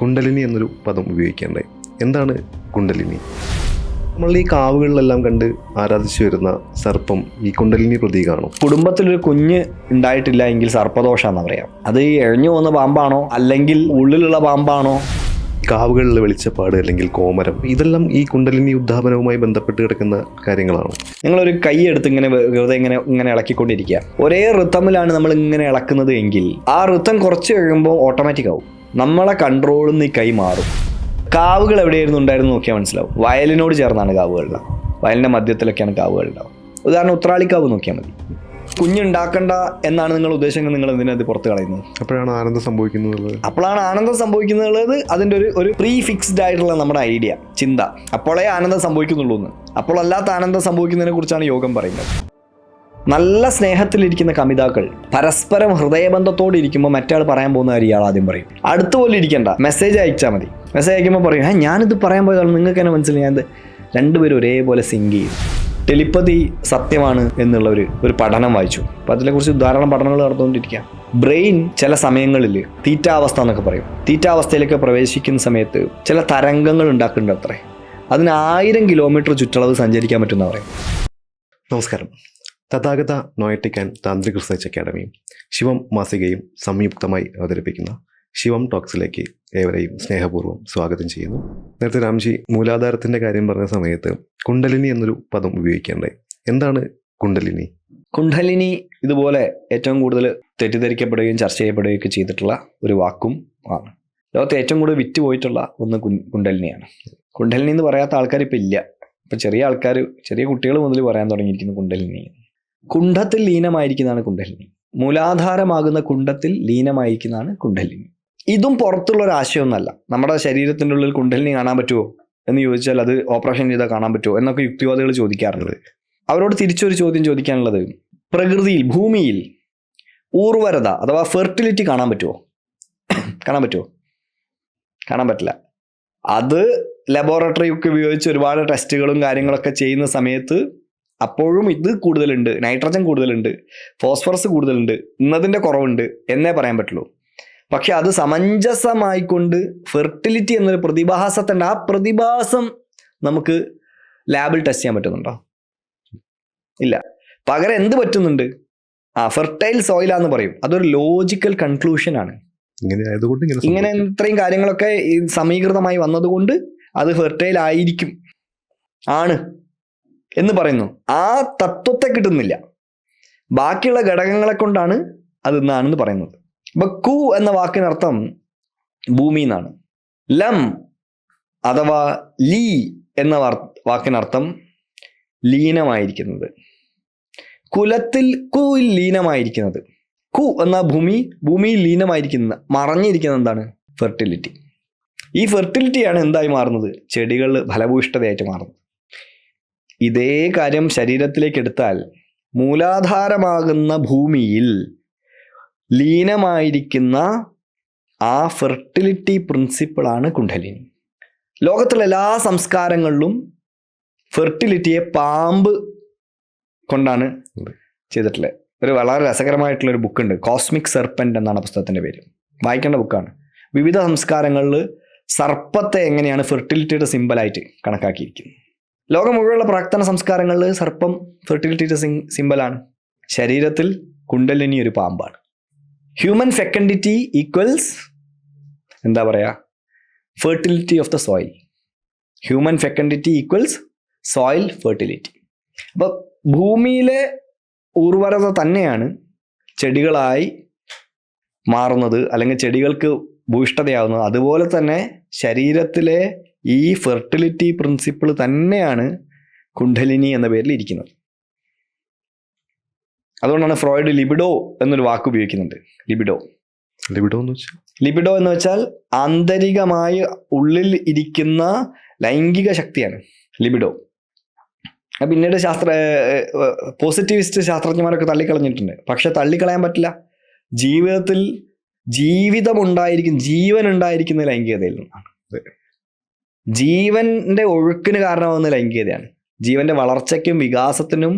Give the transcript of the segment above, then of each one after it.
കുണ്ടലിനി എന്നൊരു പദം ഉപയോഗിക്കേണ്ടത്. എന്താണ് കുണ്ടലിനി? നമ്മൾ ഈ കാവുകളിലെല്ലാം കണ്ട് ആരാധിച്ചു വരുന്ന സർപ്പം ഈ കുണ്ടലിനി പ്രതീകമാണോ? കുടുംബത്തിലൊരു കുഞ്ഞ് ഉണ്ടായിട്ടില്ല എങ്കിൽ സർപ്പദോഷാന്ന് പറയാം. അത് ഈ എഴഞ്ഞു പോകുന്ന പാമ്പാണോ അല്ലെങ്കിൽ ഉള്ളിലുള്ള പാമ്പാണോ? കാവുകളിലെ വെളിച്ചപ്പാട് അല്ലെങ്കിൽ കോമരം, ഇതെല്ലാം ഈ കുണ്ടലിനി ഉദ്ധാപനവുമായി ബന്ധപ്പെട്ട് കിടക്കുന്ന കാര്യങ്ങളാണോ? നിങ്ങളൊരു കൈ എടുത്ത് ഇങ്ങനെ വെറുതെ ഇങ്ങനെ ഇളക്കിക്കൊണ്ടിരിക്കുക. ഒരേ ഋത്തമിലാണ് നമ്മൾ ഇങ്ങനെ ഇളക്കുന്നത് എങ്കിൽ ആ ഋത്തം കുറച്ച് കഴിയുമ്പോൾ ഓട്ടോമാറ്റിക് ആവും. നമ്മളെ കൺട്രോളിൽ നിന്ന് ഈ കൈ മാറും. കാവുകൾ എവിടെയായിരുന്നു ഉണ്ടായിരുന്നു നോക്കിയാൽ മനസ്സിലാവും. വയലിനോട് ചേർന്നാണ് കാവുകൾ ഉണ്ടാവും. വയലിൻ്റെ മധ്യത്തിലൊക്കെയാണ് കാവുകൾ ഉണ്ടാവും. ഉദാഹരണം ഉത്രാളിക്കാവ് നോക്കിയാൽ മതി. കുഞ്ഞുണ്ടാക്കണ്ട എന്നാണ് നിങ്ങൾ ഉദ്ദേശിക്കുന്നത്. നിങ്ങൾ എന്തിനത് പുറത്ത് കളയുന്നത്? അപ്പോഴാണ് ആനന്ദം സംഭവിക്കുന്നത്. അപ്പോഴാണ് ആനന്ദം സംഭവിക്കുന്നത്. അതിൻ്റെ ഒരു പ്രീ ഫിക്സ്ഡ് ആയിട്ടുള്ള നമ്മുടെ ഐഡിയ, ചിന്ത. അപ്പോഴേ ആനന്ദം സംഭവിക്കുന്നുള്ളൂ എന്ന്. അപ്പോൾ അല്ലാത്ത ആനന്ദം സംഭവിക്കുന്നതിനെ കുറിച്ചാണ് യോഗം പറയുന്നത്. നല്ല സ്നേഹത്തിലിരിക്കുന്ന കമിതാക്കൾ പരസ്പരം ഹൃദയബന്ധത്തോടെ ഇരിക്കുമ്പോൾ മറ്റേ ആൾ പറയാൻ പോകുന്ന കാര്യം ഇയാൾ ആദ്യം പറയും. അടുത്ത പോലെ ഇരിക്കണ്ട, മെസ്സേജ് അയച്ചാൽ മതി. മെസ്സേജ് അയക്കുമ്പോൾ പറയും, ഞാനിത് പറയാൻ പോയതാണ്, നിങ്ങൾക്ക് തന്നെ മനസ്സിലായി. ഞാനിത് രണ്ടുപേരും ഒരേപോലെ സിങ്ക് ചെയ്യും. ടെലിപ്പതി സത്യമാണ് എന്നുള്ള ഒരു പഠനം വായിച്ചു. അപ്പോൾ അതിനെക്കുറിച്ച് ധാരാളം പഠനങ്ങൾ നടന്നുകൊണ്ടിരിക്കുക. ബ്രെയിൻ ചില സമയങ്ങളിൽ തീറ്റാവസ്ഥ എന്നൊക്കെ പറയും. തീറ്റാവസ്ഥയിലേക്ക് പ്രവേശിക്കുന്ന സമയത്ത് ചില തരംഗങ്ങൾ ഉണ്ടാക്കുന്നുണ്ട് അത്രേ. അതിന് 1000 കിലോമീറ്റർ ചുറ്റളവ് സഞ്ചരിക്കാൻ പറ്റുമെന്ന് പറയും. നമസ്കാരം. തഥാഗത നോയറ്റിക് ആൻഡ് താന്ത്രിക് റിസർച്ച് അക്കാഡമിയും ശിവം മാസികയും സംയുക്തമായി അവതരിപ്പിക്കുന്ന ശിവം ടോക്സിലേക്ക് ഏവരെയും സ്നേഹപൂർവ്വം സ്വാഗതം ചെയ്യുന്നു. നേരത്തെ രാംജി മൂലാധാരത്തിൻ്റെ കാര്യം പറഞ്ഞ സമയത്ത് കുണ്ടലിനി എന്നൊരു പദം ഉപയോഗിക്കേണ്ടത്. എന്താണ് കുണ്ടലിനി? കുണ്ടലിനി ഇതുപോലെ ഏറ്റവും കൂടുതൽ തെറ്റിദ്ധരിക്കപ്പെടുകയും ചർച്ച ചെയ്യപ്പെടുകയൊക്കെ ചെയ്തിട്ടുള്ള ഒരു വാക്കും ആണ്. ലോകത്ത് ഏറ്റവും കൂടുതൽ വിറ്റ് പോയിട്ടുള്ള ഒന്ന് കുണ്ടലിനിയാണ്. കുണ്ടലിനി എന്ന് പറയാത്ത ആൾക്കാർ ഇപ്പം ഇല്ല. ഇപ്പം ചെറിയ കുട്ടികൾ മുതൽ പറയാൻ തുടങ്ങിയിരിക്കുന്നു കുണ്ടലിനി. കുണ്ഡത്തിൽ ലീനമായിരിക്കുന്നതാണ് കുണ്ടലിനി. മൂലാധാരമാകുന്ന കുണ്ഡത്തിൽ ലീനമായിരിക്കുന്നതാണ് കുണ്ടലിനി. ഇതും പുറത്തുള്ള ഒരു ആശയമൊന്നുമല്ല. നമ്മുടെ ശരീരത്തിൻ്റെ ഉള്ളിൽ കുണ്ടലിനി കാണാൻ പറ്റുമോ എന്ന് ചോദിച്ചാൽ അത് ഓപ്പറേഷൻ ചെയ്താൽ കാണാൻ പറ്റുമോ എന്നൊക്കെ യുക്തിവാദികൾ ചോദിക്കാറുണ്ട്. അവരോട് തിരിച്ചൊരു ചോദ്യം ചോദിക്കാനുള്ളത്, പ്രകൃതിയിൽ ഭൂമിയിൽ ഊർവരത അഥവാ ഫെർട്ടിലിറ്റി കാണാൻ പറ്റുമോ? കാണാൻ പറ്റില്ല. അത് ലബോറട്ടറി ഒക്കെ ഉപയോഗിച്ച് ഒരുപാട് ടെസ്റ്റുകളും കാര്യങ്ങളൊക്കെ ചെയ്യുന്ന സമയത്ത് അപ്പോഴും ഇത് കൂടുതലുണ്ട്, നൈട്രജൻ കൂടുതലുണ്ട്, ഫോസ്ഫറസ് കൂടുതലുണ്ട്, ഇന്നതിൻ്റെ കുറവുണ്ട് എന്നേ പറയാൻ പറ്റുള്ളൂ. പക്ഷെ അത് സമഞ്ജസമായിക്കൊണ്ട് ഫെർട്ടിലിറ്റി എന്നൊരു പ്രതിഭാസത്തിൻ്റെ ആ പ്രതിഭാസം നമുക്ക് ലാബിൽ ടെസ്റ്റ് ചെയ്യാൻ പറ്റുന്നുണ്ടോ? ഇല്ല. പകരം എന്ത് പറ്റുന്നുണ്ട്? ഫെർട്ടൈൽ സോയിലാന്ന് പറയും. അതൊരു ലോജിക്കൽ കൺക്ലൂഷൻ ആണ്. ഇങ്ങനെ ഇത്രയും കാര്യങ്ങളൊക്കെ സമീകൃതമായി വന്നതുകൊണ്ട് അത് ഫെർട്ടൈൽ ആയിരിക്കും, ആണ് എന്ന് പറയുന്നു. ആ തത്വത്തെ കിട്ടുന്നില്ല. ബാക്കിയുള്ള ഘടകങ്ങളെ കൊണ്ടാണ് അത് എന്നാണെന്ന് പറയുന്നത്. ഇപ്പൊ കു എന്ന വാക്കിനർത്ഥം ഭൂമി എന്നാണ്. ലം അഥവാ ലീ എന്ന വാക്കിനർത്ഥം ലീനമായിരിക്കുന്നത്. കുലത്തിൽ കുയിൽ ലീനമായിരിക്കുന്നത്. കു എന്ന ഭൂമിയിൽ ലീനമായിരിക്കുന്ന മറഞ്ഞിരിക്കുന്നത് എന്താണ്? ഫെർട്ടിലിറ്റി. ഈ ഫെർട്ടിലിറ്റിയാണ് എന്തായി മാറുന്നത്? ചെടികൾ ഫലഭൂയിഷ്ഠതയായിട്ട് മാറുന്നത്. ഇതേ കാര്യം ശരീരത്തിലേക്ക് എടുത്താൽ മൂലാധാരമാകുന്ന ഭൂമിയിൽ ലീനമായിരിക്കുന്ന ആ ഫെർട്ടിലിറ്റി പ്രിൻസിപ്പിളാണ് കുണ്ടലിനി. ലോകത്തുള്ള എല്ലാ സംസ്കാരങ്ങളിലും ഫെർട്ടിലിറ്റിയെ പാമ്പ് കൊണ്ടാണ് ചെയ്തിട്ടുള്ളത്. ഒരു വളരെ രസകരമായിട്ടുള്ളൊരു ബുക്കുണ്ട്, കോസ്മിക് സെർപ്പൻ്റ് എന്നാണ് പുസ്തകത്തിൻ്റെ പേര്. വായിക്കേണ്ട ബുക്കാണ്. വിവിധ സംസ്കാരങ്ങളിൽ സർപ്പത്തെ എങ്ങനെയാണ് ഫെർട്ടിലിറ്റിയുടെ സിമ്പലായിട്ട് കണക്കാക്കിയിരിക്കുന്നത്. ലോകം മുഴുവനുള്ള പ്രാക്തന സംസ്കാരങ്ങളിൽ സർപ്പം ഫെർട്ടിലിറ്റിയുടെ സിമ്പലാണ്. ശരീരത്തിൽ കുണ്ടലിനി ഒരു പാമ്പാണ്. ഹ്യൂമൻ ഫെക്കൻഡിറ്റി ഈക്വൽസ് എന്താ പറയുക? Fertility of the soil. Human fecundity equals soil fertility. അപ്പോൾ ഭൂമിയിലെ ഉർവരത തന്നെയാണ് ചെടികളായി മാറുന്നത്, അല്ലെങ്കിൽ ചെടികൾക്ക് ഭൂയിഷ്ഠതയാവുന്നത്. അതുപോലെ തന്നെ ശരീരത്തിലെ ഈ ഫെർട്ടിലിറ്റി പ്രിൻസിപ്പിൾ തന്നെയാണ് കുണ്ടലിനി എന്ന പേരിൽ ഇരിക്കുന്നത്. അതുകൊണ്ടാണ് ഫ്രോയിഡ് ലിബിഡോ എന്നൊരു വാക്ക് ഉപയോഗിക്കുന്നുണ്ട്. ലിബിഡോ എന്ന് വെച്ചാൽ ആന്തരികമായി ഉള്ളിൽ ഇരിക്കുന്ന ലൈംഗിക ശക്തിയാണ് ലിബിഡോ. പിന്നീട് പോസിറ്റിവിസ്റ്റ് ശാസ്ത്രജ്ഞന്മാരൊക്കെ തള്ളിക്കളഞ്ഞിട്ടുണ്ട്. പക്ഷെ തള്ളിക്കളയാൻ പറ്റില്ല. ജീവിതത്തിൽ ജീവൻ ഉണ്ടായിരിക്കുന്ന ലൈംഗികതയിൽ നിന്നാണ്. ജീവന്റെ ഒഴുക്കിന് കാരണമാവുന്ന ലൈംഗികതയാണ്. ജീവന്റെ വളർച്ചയ്ക്കും വികാസത്തിനും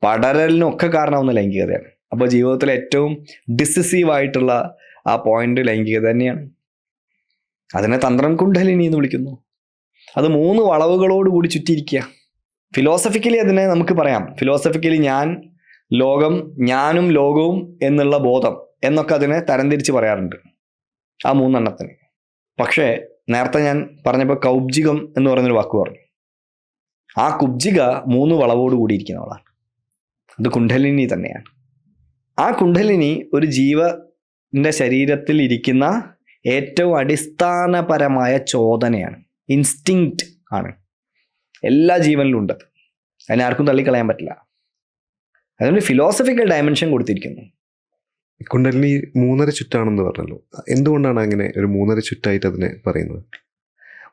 പടരലിനും ഒക്കെ കാരണമാവുന്ന ലൈംഗികതയാണ്. അപ്പോൾ ജീവിതത്തിലെ ഏറ്റവും ഡിസിസീവ് ആയിട്ടുള്ള ആ പോയിന്റ് ലൈംഗികത തന്നെയാണ്. അതിനെ തന്ത്രം കുണ്ഡലിനി എന്ന് വിളിക്കുന്നു. അത് 3 വളവുകളോട് കൂടി ചുറ്റിയിരിക്കുക. ഫിലോസഫിക്കലി അതിനെ നമുക്ക് പറയാം, ഫിലോസഫിക്കലി ഞാൻ, ലോകം, ഞാനും ലോകവും എന്നുള്ള ബോധം എന്നൊക്കെ അതിനെ തരംതിരിച്ച് പറയാറുണ്ട്, ആ 3 എണ്ണത്തിന്. പക്ഷേ നേരത്തെ ഞാൻ പറഞ്ഞപ്പോൾ കൗബ്ജികം എന്ന് പറയുന്നൊരു വാക്ക് പറഞ്ഞു. ആ കുബ്ജിക 3 വളവോട് കൂടിയിരിക്കുന്നവളാണ്. അത് കുണ്ഡലിനി തന്നെയാണ്. ആ കുണ്ഡലിനി ഒരു ജീവന്റെ ശരീരത്തിൽ ഇരിക്കുന്ന ഏറ്റവും അടിസ്ഥാനപരമായ ചോദനയാണ്, ഇൻസ്റ്റിങ്ക്റ്റ് ആണ്. എല്ലാ ജീവനിലും ഉണ്ട്, അതിനെ ആർക്കും തള്ളിക്കളയാൻ പറ്റില്ല. അതുകൊണ്ട് ഫിലോസഫിക്കൽ ഡയമെൻഷൻ കൊടുത്തിരിക്കുന്നു. കുണ്ടലിനി 3.5 ചുറ്റാണെന്ന് പറഞ്ഞല്ലോ, എന്തുകൊണ്ടാണ് അങ്ങനെ ഒരു 3.5 ചുറ്റായിട്ട് അതിനെ പറയുന്നത്?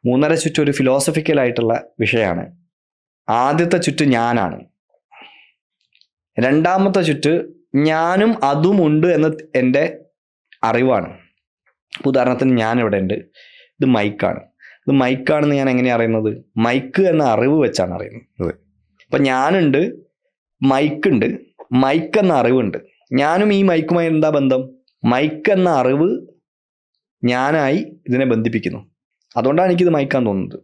3.5 ചുറ്റ് ഒരു ഫിലോസഫിക്കൽ ആയിട്ടുള്ള വിഷയമാണ്. ആദ്യത്തെ ചുറ്റ് ഞാനാണ്. രണ്ടാമത്തെ ചുറ്റ് ഞാനും അതുമുണ്ട് എന്ന എൻ്റെ അറിവാണ്. ഉദാഹരണത്തിന് ഞാൻ ഇവിടെ ഉണ്ട്, ഇത് മൈക്കാണ്. ഇത് മൈക്കാണെന്ന് ഞാൻ എങ്ങനെയാണ് അറിയുന്നത്? മൈക്ക് എന്ന അറിവ് വെച്ചാണ് അറിയുന്നത്. ഇപ്പം ഞാനുണ്ട്, മൈക്കുണ്ട്, മൈക്ക് എന്ന അറിവുണ്ട്. ഞാനും ഈ മൈക്കുമായി എന്താ ബന്ധം? മൈക്ക് എന്ന അറിവ് ഞാനായി ഇതിനെ ബന്ധിപ്പിക്കുന്നു. അതുകൊണ്ടാണ് എനിക്കിത് മൈക്കാന്ന് തോന്നുന്നത്.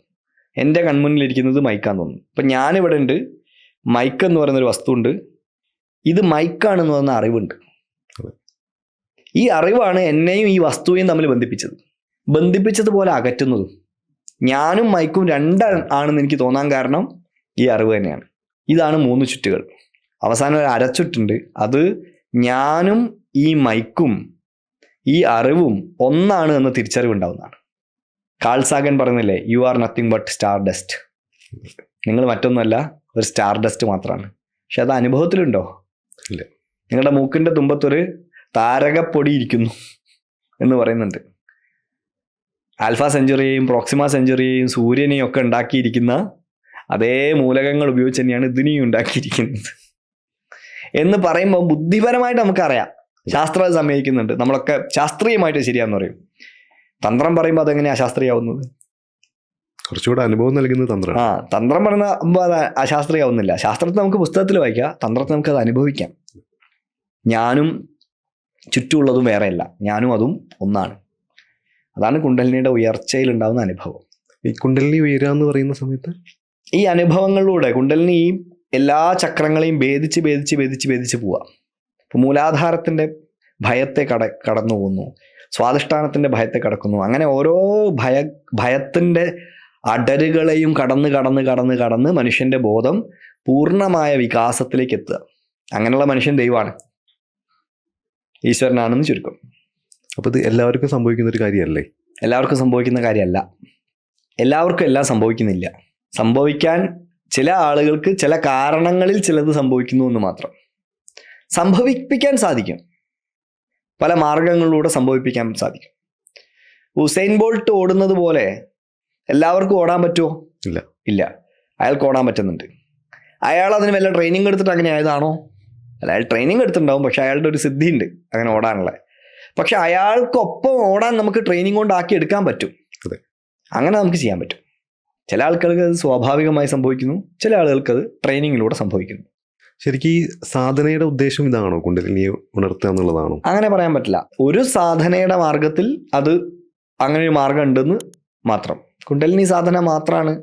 എൻ്റെ കൺമുന്നിലിരിക്കുന്നത് മൈക്കാന്ന് തോന്നുന്നു. ഇപ്പം ഞാനിവിടെ ഉണ്ട്, മൈക്ക് എന്ന് പറയുന്നൊരു വസ്തുണ്ട്, ഇത് മൈക്കാണെന്ന് പറയുന്ന അറിവുണ്ട്. ഈ അറിവാണ് എന്നെയും ഈ വസ്തുവെയും തമ്മിൽ ബന്ധിപ്പിച്ചതുപോലെ അകറ്റുന്നതും. ഞാനും മൈക്കും ആണെന്ന് എനിക്ക് തോന്നാൻ കാരണം ഈ അറിവ് തന്നെയാണ്. ഇതാണ് 3 ചുറ്റുകൾ. അവസാനം ഒരു അരച്ചുറ്റുണ്ട്, അത് ഞാനും ഈ മൈക്കും ഈ അറിവും ഒന്നാണ് എന്ന തിരിച്ചറിവുണ്ടാവുന്നതാണ്. കാൾ സാഗൻ പറയുന്നില്ലേ, you are nothing but star dust. നിങ്ങൾ മറ്റൊന്നുമല്ല, ഒരു സ്റ്റാർ ഡസ്റ്റ് മാത്രമാണ്. പക്ഷെ അത് അനുഭവത്തിലുണ്ടോ? ഇല്ല. നിങ്ങളുടെ മൂക്കിൻ്റെ തുമ്പത്തൊരു താരകപ്പൊടി ഇരിക്കുന്നു എന്ന് പറയുന്നുണ്ട്. ആൽഫ സെഞ്ചുറിയെയും പ്രോക്സിമ സെഞ്ചുറിയെയും സൂര്യനെയും ഒക്കെ ഉണ്ടാക്കിയിരിക്കുന്ന അതേ മൂലകങ്ങൾ ഉപയോഗിച്ച് തന്നെയാണ് ഇതിനെയും ഉണ്ടാക്കിയിരിക്കുന്നത് എന്ന് പറയുമ്പോൾ ബുദ്ധിപരമായിട്ട് നമുക്കറിയാം, ശാസ്ത്രം അത് സമ്മതിക്കുന്നുണ്ട്. നമ്മളൊക്കെ ശാസ്ത്രീയമായിട്ട് ശരിയാന്ന് പറയും. തന്ത്രം പറയുമ്പോൾ അതെങ്ങനെയാ അശാസ്ത്രീയാവുന്നത്? കുറച്ചുകൂടെ അനുഭവം നൽകുന്നത് തന്ത്രം. തന്ത്രം പറയുമ്പോൾ അത് അശാസ്ത്രീയാവുന്നില്ല. ശാസ്ത്രത്തെ നമുക്ക് പുസ്തകത്തിൽ വായിക്കാം, തന്ത്രത്തെ നമുക്ക് അത് അനുഭവിക്കാം. ഞാനും ചുറ്റുമുള്ളതും വേറെയല്ല, ഞാനും അതും ഒന്നാണ്. അതാണ് കുണ്ടലിനിയുടെ ഉയർച്ചയിൽ ഉണ്ടാകുന്ന അനുഭവം. ഈ കുണ്ടലിനി ഉയരുക എന്ന് പറയുന്ന സമയത്ത് ഈ അനുഭവങ്ങളിലൂടെ കുണ്ടലിനി ഈ എല്ലാ ചക്രങ്ങളെയും ഭേദിച്ച് പോവുക. ഇപ്പം മൂലാധാരത്തിൻ്റെ ഭയത്തെ കടന്നു പോകുന്നു, സ്വാധിഷ്ഠാനത്തിൻ്റെ ഭയത്തെ കടക്കുന്നു. അങ്ങനെ ഓരോ ഭയത്തിൻ്റെ അടരുകളെയും കടന്ന് മനുഷ്യൻ്റെ ബോധം പൂർണ്ണമായ വികാസത്തിലേക്ക് എത്തുക. അങ്ങനെയുള്ള മനുഷ്യൻ ദൈവമാണ്, ഈശ്വരനാണെന്ന് ചുരുക്കം. അപ്പോൾ ഇത് എല്ലാവർക്കും സംഭവിക്കുന്ന ഒരു കാര്യമല്ലേ? എല്ലാവർക്കും സംഭവിക്കുന്ന കാര്യമല്ല. എല്ലാവർക്കും എല്ലാം സംഭവിക്കുന്നില്ല. സംഭവിക്കാൻ ചില ആളുകൾക്ക് ചില കാരണങ്ങളിൽ ചിലത് സംഭവിക്കുന്നു എന്ന് മാത്രം. സംഭവിപ്പിക്കാൻ സാധിക്കും, പല മാർഗങ്ങളിലൂടെ സംഭവിപ്പിക്കാൻ സാധിക്കും. ഉസൈൻ ബോൾട്ട് ഓടുന്നത് പോലെ എല്ലാവർക്കും ഓടാൻ പറ്റുമോ? ഇല്ല. അയാൾക്ക് ഓടാൻ പറ്റുന്നുണ്ട്. അയാൾ അതിന് വല്ല ട്രെയിനിങ് എടുത്തിട്ട് അങ്ങനെ ആയതാണോ? അല്ല, അയാൾ ട്രെയിനിങ് എടുത്തിട്ടുണ്ടാവും, പക്ഷെ അയാളുടെ ഒരു സിദ്ധിയുണ്ട് അങ്ങനെ ഓടാനുള്ള. പക്ഷെ അയാൾക്കൊപ്പം ഓടാൻ നമുക്ക് ട്രെയിനിങ് കൊണ്ടാക്കി എടുക്കാൻ പറ്റും. അങ്ങനെ നമുക്ക് ചെയ്യാൻ പറ്റും. ചില ആൾക്കാർക്ക് അത് സ്വാഭാവികമായി സംഭവിക്കുന്നു, ചില ആളുകൾക്ക് അത് ട്രെയിനിങ്ങിലൂടെ സംഭവിക്കുന്നു. ശരിക്കും ഈ സാധനയുടെ ഉദ്ദേശം ഇതാണോ, കുണ്ടലിനിയെ ഉണർത്തുക എന്നുള്ളതാണോ? അങ്ങനെ പറയാൻ പറ്റില്ല. ഒരു സാധനയുടെ മാർഗത്തിൽ അത് അങ്ങനെ ഒരു മാർഗം ഉണ്ടെന്ന് മാത്രം. കുണ്ടലിനി സാധന മാത്രമാണ്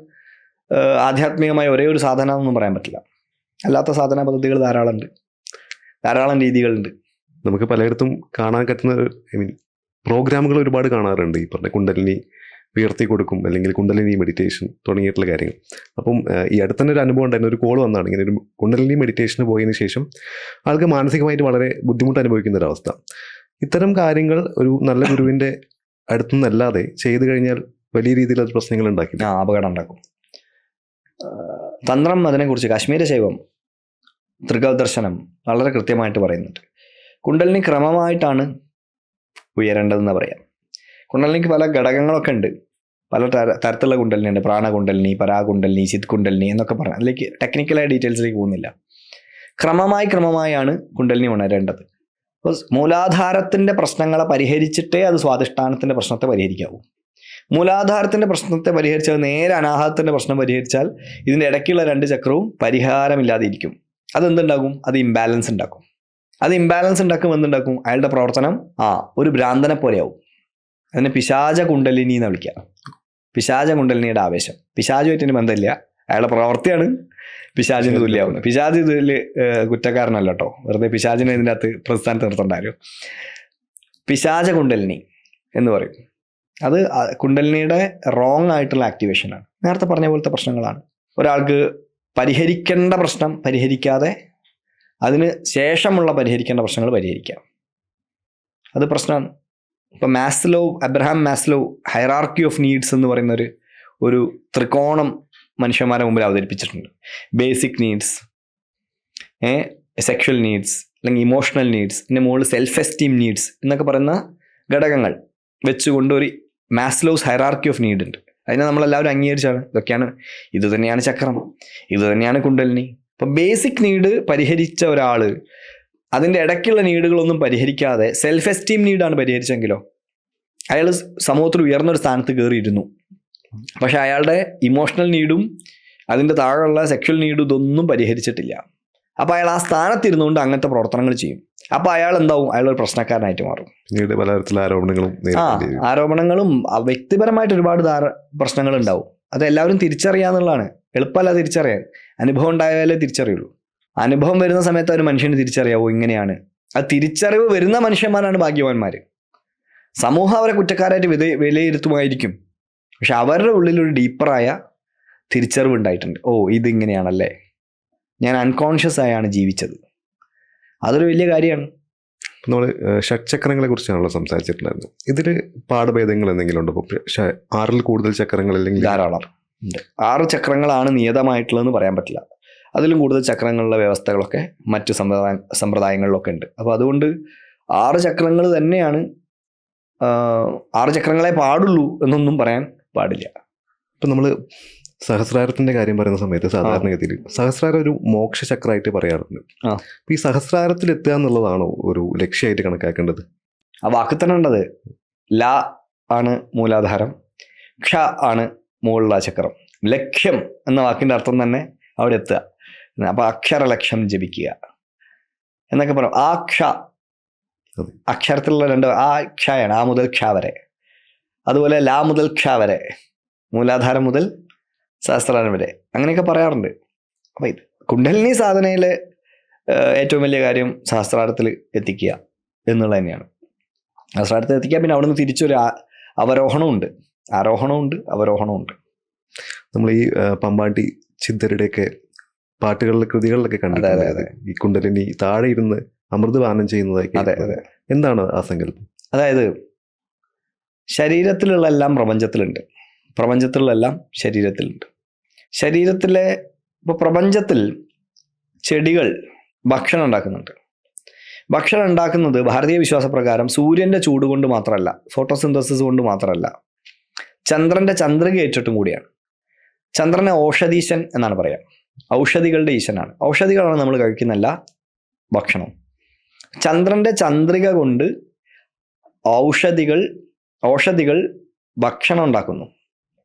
ആധ്യാത്മികമായ ഒരേ ഒരു സാധന എന്നൊന്നും പറയാൻ പറ്റില്ല. അല്ലാത്ത സാധന പദ്ധതികൾ ധാരാളം രീതികളുണ്ട്. നമുക്ക് പലയിടത്തും കാണാൻ പറ്റുന്ന പ്രോഗ്രാമുകൾ ഒരുപാട് കാണാറുണ്ട്. ഈ പറഞ്ഞ കുണ്ടലിനി ഉയർത്തി കൊടുക്കും, അല്ലെങ്കിൽ കുണ്ടലിനി മെഡിറ്റേഷൻ തുടങ്ങിയിട്ടുള്ള കാര്യങ്ങൾ. അപ്പം ഈ അടുത്തന്നെ ഒരു അനുഭവം ഉണ്ടായിരുന്നു. ഒരു കോൾ വന്നാണ്, ഇങ്ങനെ ഒരു കുണ്ടലിനി മെഡിറ്റേഷന് പോയതിനു ശേഷം ആൾക്ക് മാനസികമായിട്ട് വളരെ ബുദ്ധിമുട്ട് അനുഭവിക്കുന്ന ഒരവസ്ഥ. ഇത്തരം കാര്യങ്ങൾ ഒരു നല്ല ഗുരുവിൻ്റെ അടുത്തുനിന്നല്ലാതെ ചെയ്തു കഴിഞ്ഞാൽ വലിയ രീതിയിൽ അത് പ്രശ്നങ്ങൾ ഉണ്ടാക്കി, അപകടം ഉണ്ടാക്കും. തന്ത്രം അതിനെക്കുറിച്ച് കാശ്മീര ശൈവം ത്രികദർശനം വളരെ കൃത്യമായിട്ട് പറയുന്നുണ്ട്. കുണ്ടലിനി ക്രമമായിട്ടാണ് ഉയരേണ്ടതെന്ന് പറയാം. കുണ്ടലിനിക്ക് പല ഘടകങ്ങളൊക്കെ ഉണ്ട്, പല തരത്തിലുള്ള കുണ്ടലിനി ഉണ്ട്. പ്രാണകുണ്ടലിനി, പരാകുണ്ടലിനി, ചിത് കുണ്ടലിനി എന്നൊക്കെ പറയാം. അതിലേക്ക് ടെക്നിക്കലായ ഡീറ്റെയിൽസിലേക്ക് പോകുന്നില്ല. ക്രമമായാണ് കുണ്ടലിനി ഉണരേണ്ടത്. അപ്പോൾ മൂലാധാരത്തിൻ്റെ പ്രശ്നങ്ങളെ പരിഹരിച്ചിട്ടേ അത് സ്വാധിഷ്ഠാനത്തിൻ്റെ പ്രശ്നത്തെ പരിഹരിക്കാവൂ. മൂലാധാരത്തിൻ്റെ പ്രശ്നത്തെ പരിഹരിച്ചാൽ നേരെ അനാഹതത്തിൻ്റെ പ്രശ്നം പരിഹരിച്ചാൽ ഇതിൻ്റെ ഇടയ്ക്കുള്ള 2 ചക്രവും പരിഹാരമില്ലാതെ ഇരിക്കും. അതെന്തുണ്ടാകും? അത് ഇംബാലൻസ് ഉണ്ടാക്കും. അത് ഇംബാലൻസ് ഉണ്ടാക്കും. എന്തുണ്ടാക്കും? അയാളുടെ പ്രവർത്തനം ഒരു ഭ്രാന്തനെ പോലെയാവും. അതിനെ പിശാച കുണ്ടലിനി എന്ന് വിളിക്കുക. പിശാച കുണ്ടലിനിയുടെ ആവേശം. പിശാചുമായിട്ടിന് ബന്ധമില്ല, അയാളുടെ പ്രവൃത്തിയാണ് പിശാചിന് തുല്യാവുന്നത്. പിശാച് ഇതിൽ കുറ്റക്കാരനല്ല കേട്ടോ, വെറുതെ പിശാചിനെ ഇതിൻ്റെ അകത്ത് പ്രസ്ഥാനത്ത് നിർത്തണ്ടായിരുന്നു. പിശാച കുണ്ടലിനി എന്ന് പറയും. അത് കുണ്ടലിനിയുടെ റോങ് ആയിട്ടുള്ള ആക്ടിവേഷനാണ്. നേരത്തെ പറഞ്ഞ പോലത്തെ പ്രശ്നങ്ങളാണ്. ഒരാൾക്ക് പരിഹരിക്കേണ്ട പ്രശ്നം പരിഹരിക്കാതെ അതിന് ശേഷമുള്ള പരിഹരിക്കേണ്ട പ്രശ്നങ്ങൾ പരിഹരിക്കാം. അത് പ്രശ്നമാണ്. ഇപ്പം Abraham Maslow hierarchy of needs എന്ന് പറയുന്ന ഒരു ത്രികോണം മനുഷ്യന്മാരെ മുമ്പിൽ അവതരിപ്പിച്ചിട്ടുണ്ട്. ബേസിക് നീഡ്സ്, സെക്ഷൽ നീഡ്സ്, അല്ലെങ്കിൽ ഇമോഷണൽ നീഡ്സ്, ഇതിൻ്റെ മുകളിൽ സെൽഫ് എസ്റ്റീം നീഡ്സ് എന്നൊക്കെ പറയുന്ന ഘടകങ്ങൾ വെച്ചുകൊണ്ട് ഒരു മാസ്ലോസ് ഹൈറാർക്കി ഓഫ് നീഡ് ഉണ്ട്. അതിനെ നമ്മളെല്ലാവരും അംഗീകരിച്ചാണ്. ഇത് തന്നെയാണ് ചക്രം, ഇത് തന്നെയാണ് കുണ്ടലിനി. ഇപ്പം ബേസിക് നീഡ് പരിഹരിച്ച ഒരാൾ അതിൻ്റെ ഇടയ്ക്കുള്ള നീഡുകളൊന്നും പരിഹരിക്കാതെ സെൽഫ് എസ്റ്റീം നീഡാണ് പരിഹരിച്ചെങ്കിലോ അയാൾ സമൂഹത്തിൽ ഉയർന്നൊരു സ്ഥാനത്ത് കയറിയിരുന്നു. പക്ഷെ അയാളുടെ ഇമോഷണൽ നീഡും അതിൻ്റെ താഴെയുള്ള സെക്ഷൽ നീഡും ഇതൊന്നും പരിഹരിച്ചിട്ടില്ല. അപ്പോൾ അയാൾ ആ സ്ഥാനത്തിരുന്നുകൊണ്ട് അങ്ങനത്തെ പ്രവർത്തനങ്ങൾ ചെയ്യും. അപ്പോൾ അയാൾ എന്താവും? അയാളൊരു പ്രശ്നക്കാരനായിട്ട് മാറും. പിന്നീട് പലതരത്തിലുള്ള ആരോപണങ്ങളും വ്യക്തിപരമായിട്ട് ഒരുപാട് പ്രശ്നങ്ങൾ ഉണ്ടാവും. അത് എല്ലാവരും തിരിച്ചറിയാന്നുള്ളതാണ്. എളുപ്പമല്ല തിരിച്ചറിയാൻ. അനുഭവം ഉണ്ടായാലേ തിരിച്ചറിയുള്ളൂ. അനുഭവം വരുന്ന സമയത്ത് ഒരു മനുഷ്യന് തിരിച്ചറിയാവോ ഇങ്ങനെയാണ്. അത് തിരിച്ചറിവ് വരുന്ന മനുഷ്യന്മാരാണ് ഭാഗ്യവാന്മാർ. സമൂഹം അവരെ കുറ്റക്കാരായിട്ട് വിലയിരുത്തുമായിരിക്കും. പക്ഷെ അവരുടെ ഉള്ളിലൊരു ഡീപ്പറായ തിരിച്ചറിവ് ഉണ്ടായിട്ടുണ്ട്. ഇതിങ്ങനെയാണല്ലേ, ഞാൻ അൺകോൺഷ്യസ് ആയാണ് ജീവിച്ചത്. അതൊരു വലിയ കാര്യമാണ്. നമ്മൾ ഷഡ്ചക്രങ്ങളെ കുറിച്ചാണല്ലോ സംസാരിച്ചിട്ടുണ്ടായിരുന്നു. ഇതിൽ പാഠഭേദങ്ങൾ എന്തെങ്കിലും ഉണ്ടോ? 6 കൂടുതൽ ചക്രങ്ങൾ അല്ലെങ്കിൽ ധാരാളം ഉണ്ട്. 6 ചക്രങ്ങളാണ് നിയതമായിട്ടുള്ളതെന്ന് പറയാൻ പറ്റില്ല. അതിലും കൂടുതൽ ചക്രങ്ങളുടെ വ്യവസ്ഥകളൊക്കെ മറ്റു സമ്പ്രദായങ്ങളിലൊക്കെ ഉണ്ട്. അപ്പോൾ അതുകൊണ്ട് 6 ചക്രങ്ങൾ തന്നെയാണ്, 6 ചക്രങ്ങളെ പാടുള്ളൂ എന്നൊന്നും പറയാൻ പാടില്ല. ഇപ്പം നമ്മൾ സഹസ്രാരത്തിന്റെ കാര്യം പറയുന്ന സമയത്ത് സാധാരണഗതിയിൽ സഹസ്രാരം ഒരു മോക്ഷചക്രമായിട്ട് പറയാറുണ്ട്. ഈ സഹസ്രാരത്തിൽ എത്തുക എന്നുള്ളതാണോ ഒരു ലക്ഷ്യമായിട്ട് കണക്കാക്കേണ്ടത്? ആ വാക്ക് തന്നെ ഉണ്ടത്. ല ആണ് മൂലാധാരം, ക്ഷ ആണ് മുകളിലുള്ള ചക്രം. ലക്ഷ്യം എന്ന വാക്കിന്റെ അർത്ഥം തന്നെ അവിടെ എത്തുക. അപ്പൊ അക്ഷരലക്ഷ്യം ജപിക്കുക എന്നൊക്കെ പറയും. ആ ക്ഷ അക്ഷരത്തിലുള്ള 2 ആ ക്ഷയാണ്, ആ മുതൽ ക്ഷ വരെ. അതുപോലെ ലാ മുതൽ ക്ഷ വരെ, മൂലാധാരം മുതൽ സഹസ്രാരം വരെ, അങ്ങനെയൊക്കെ പറയാറുണ്ട്. അപ്പൊ ഇത് കുണ്ടലിനി സാധനയിലെ ഏറ്റവും വലിയ കാര്യം സഹസ്രാരത്തിൽ എത്തിക്കുക എന്നുള്ളത് തന്നെയാണ്. സഹസ്രാരത്തിൽ എത്തിക്കുക. പിന്നെ അവിടുന്ന് തിരിച്ചൊരു അവരോഹണമുണ്ട്, ആരോഹണമുണ്ട്, അവരോഹണമുണ്ട്. നമ്മൾ ഈ പമ്പാട്ടി ചിന്തരുടെയൊക്കെ പാട്ടുകളിലെ കൃതികളിലൊക്കെ കണ്ടത് ഈ കുണ്ടലിനി താഴെ ഇരുന്ന് അമൃതപാനം ചെയ്യുന്നതായി. എന്താണ് ആ സങ്കല്പം? അതായത് ശരീരത്തിലുള്ള എല്ലാം പ്രപഞ്ചത്തിലുണ്ട്, പ്രപഞ്ചത്തിലുള്ള എല്ലാം ശരീരത്തിലുണ്ട്. ശരീരത്തിലെ ഇപ്പോൾ പ്രപഞ്ചത്തിൽ ചെടികൾ ഭക്ഷണം ഉണ്ടാക്കുന്നുണ്ട്. ഭക്ഷണം ഉണ്ടാക്കുന്നത് ഭാരതീയ വിശ്വാസപ്രകാരം സൂര്യൻ്റെ ചൂട് കൊണ്ട് മാത്രമല്ല, ഫോട്ടോസിന്തസിസ് കൊണ്ട് മാത്രമല്ല, ചന്ദ്രൻ്റെ ചന്ദ്രിക ഏറ്റിട്ടും കൂടിയാണ്. ചന്ദ്രനെ ഔഷധീശൻ എന്നാണ് പറയാം. ഔഷധികളുടെ ഈശനാണ്. ഔഷധികളാണ് നമ്മൾ കഴിക്കുന്ന എല്ലാ ഭക്ഷണവും. ചന്ദ്രൻ്റെ ചന്ദ്രിക കൊണ്ട് ഔഷധികൾ ഭക്ഷണം ഉണ്ടാക്കുന്നു.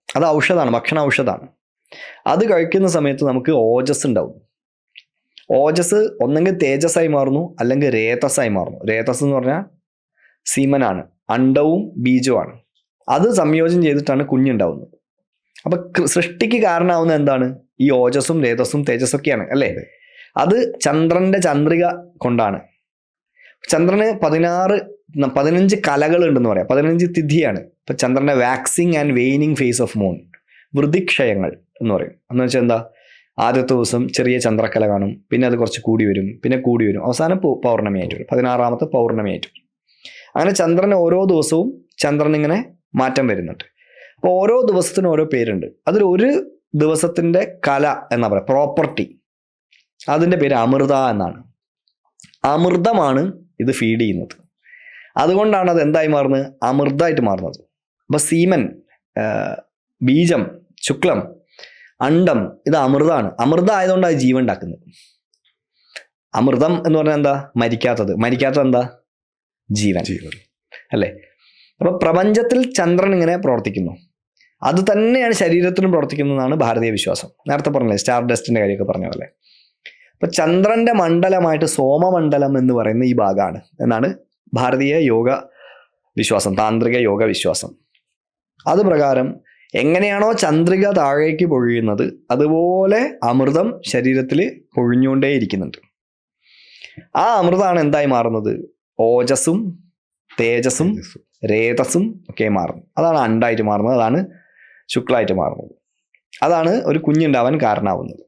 അത് ഔഷധമാണ്, ഭക്ഷണ ഔഷധമാണ്. അത് കഴിക്കുന്ന സമയത്ത് നമുക്ക് ഓജസ് ഉണ്ടാവും. ഓജസ് ഒന്നെങ്കിൽ തേജസ്സായി മാറുന്നു, അല്ലെങ്കിൽ രേതസ്സായി മാറുന്നു. രേതസ് എന്ന് പറഞ്ഞാൽ സീമനാണ്, അണ്ടവും ബീജവുമാണ്. അത് സംയോജനം ചെയ്തിട്ടാണ് കുഞ്ഞുണ്ടാവുന്നത്. അപ്പൊ സൃഷ്ടിക്ക് കാരണമാവുന്ന എന്താണ്? ഈ ഓജസ്സും രേതസ്സും തേജസ്സൊക്കെയാണ് അല്ലേ? അത് ചന്ദ്രന്റെ ചന്ദ്രിക കൊണ്ടാണ്. ചന്ദ്രന് 15 കലകളുണ്ടെന്ന് പറയാം. 15 തിഥിയാണ്. ഇപ്പൊ ചന്ദ്രന്റെ waxing and waning phase of moon, വൃതിക്ഷയങ്ങൾ എന്ന് പറയും. എന്ന് വെച്ചാൽ എന്താ? ആദ്യത്തെ ദിവസം ചെറിയ ചന്ദ്രക്കല കാണും, പിന്നെ അത് കുറച്ച് കൂടി വരും, പിന്നെ കൂടി വരും, അവസാനം പൗർണമിയായിട്ട് വരും, 16ാമത്തെ പൗർണമിയായിട്ട് വരും. അങ്ങനെ ചന്ദ്രന് ഓരോ ദിവസവും ചന്ദ്രൻ ഇങ്ങനെ മാറ്റം വരുന്നുണ്ട്. അപ്പോൾ ഓരോ ദിവസത്തിനും ഓരോ പേരുണ്ട്. അതിൽ ദിവസത്തിൻ്റെ കല എന്നാ പറയുക, പ്രോപ്പർട്ടി, അതിൻ്റെ പേര് അമൃത എന്നാണ്. അമൃതമാണ് ഇത് ഫീഡ് ചെയ്യുന്നത്. അതുകൊണ്ടാണ് അത് എന്തായി മാറുന്നത്? അമൃതമായിട്ട് മാറുന്നത്. അപ്പൊ സീമൻ, ബീജം, ശുക്ലം, അണ്ടം, ഇത് അമൃതമാണ്. അമൃത ആയതുകൊണ്ടാണ് ജീവൻ ഉണ്ടാക്കുന്നത്. അമൃതം എന്ന് പറഞ്ഞാൽ എന്താ? മരിക്കാത്തത് എന്താ? ജീവൻ അല്ലേ? അപ്പൊ പ്രപഞ്ചത്തിൽ ചന്ദ്രൻ ഇങ്ങനെ പ്രവർത്തിക്കുന്നു. അത് തന്നെയാണ് ശരീരത്തിനും പ്രവർത്തിക്കുന്നതെന്നാണ് ഭാരതീയ വിശ്വാസം. നേരത്തെ പറഞ്ഞില്ലേ, സ്റ്റാർ ഡസ്റ്റിന്റെ കാര്യമൊക്കെ പറഞ്ഞ പോലെ. അപ്പൊ ചന്ദ്രന്റെ മണ്ഡലമായിട്ട് സോമമണ്ഡലം എന്ന് പറയുന്ന ഈ ഭാഗമാണ് എന്നാണ് ഭാരതീയ യോഗ വിശ്വാസം, താന്ത്രിക യോഗ വിശ്വാസം. അത് പ്രകാരം എങ്ങനെയാണോ ചന്ദ്രിക താഴേക്ക് പൊഴിയുന്നത് അതുപോലെ അമൃതം ശരീരത്തിൽ പൊഴിഞ്ഞുകൊണ്ടേയിരിക്കുന്നുണ്ട്. ആ അമൃതമാണ് എന്തായി മാറുന്നത്? ഓജസ്സും തേജസ്സും രേതസ്സും ഒക്കെ മാറുന്നത്. അതാണ് അണ്ടായിട്ട് മാറുന്നത്, അതാണ് ശുക്ലായിട്ട് മാറുന്നത്, അതാണ് ഒരു കുഞ്ഞുണ്ടാവാൻ കാരണമാവുന്നത്.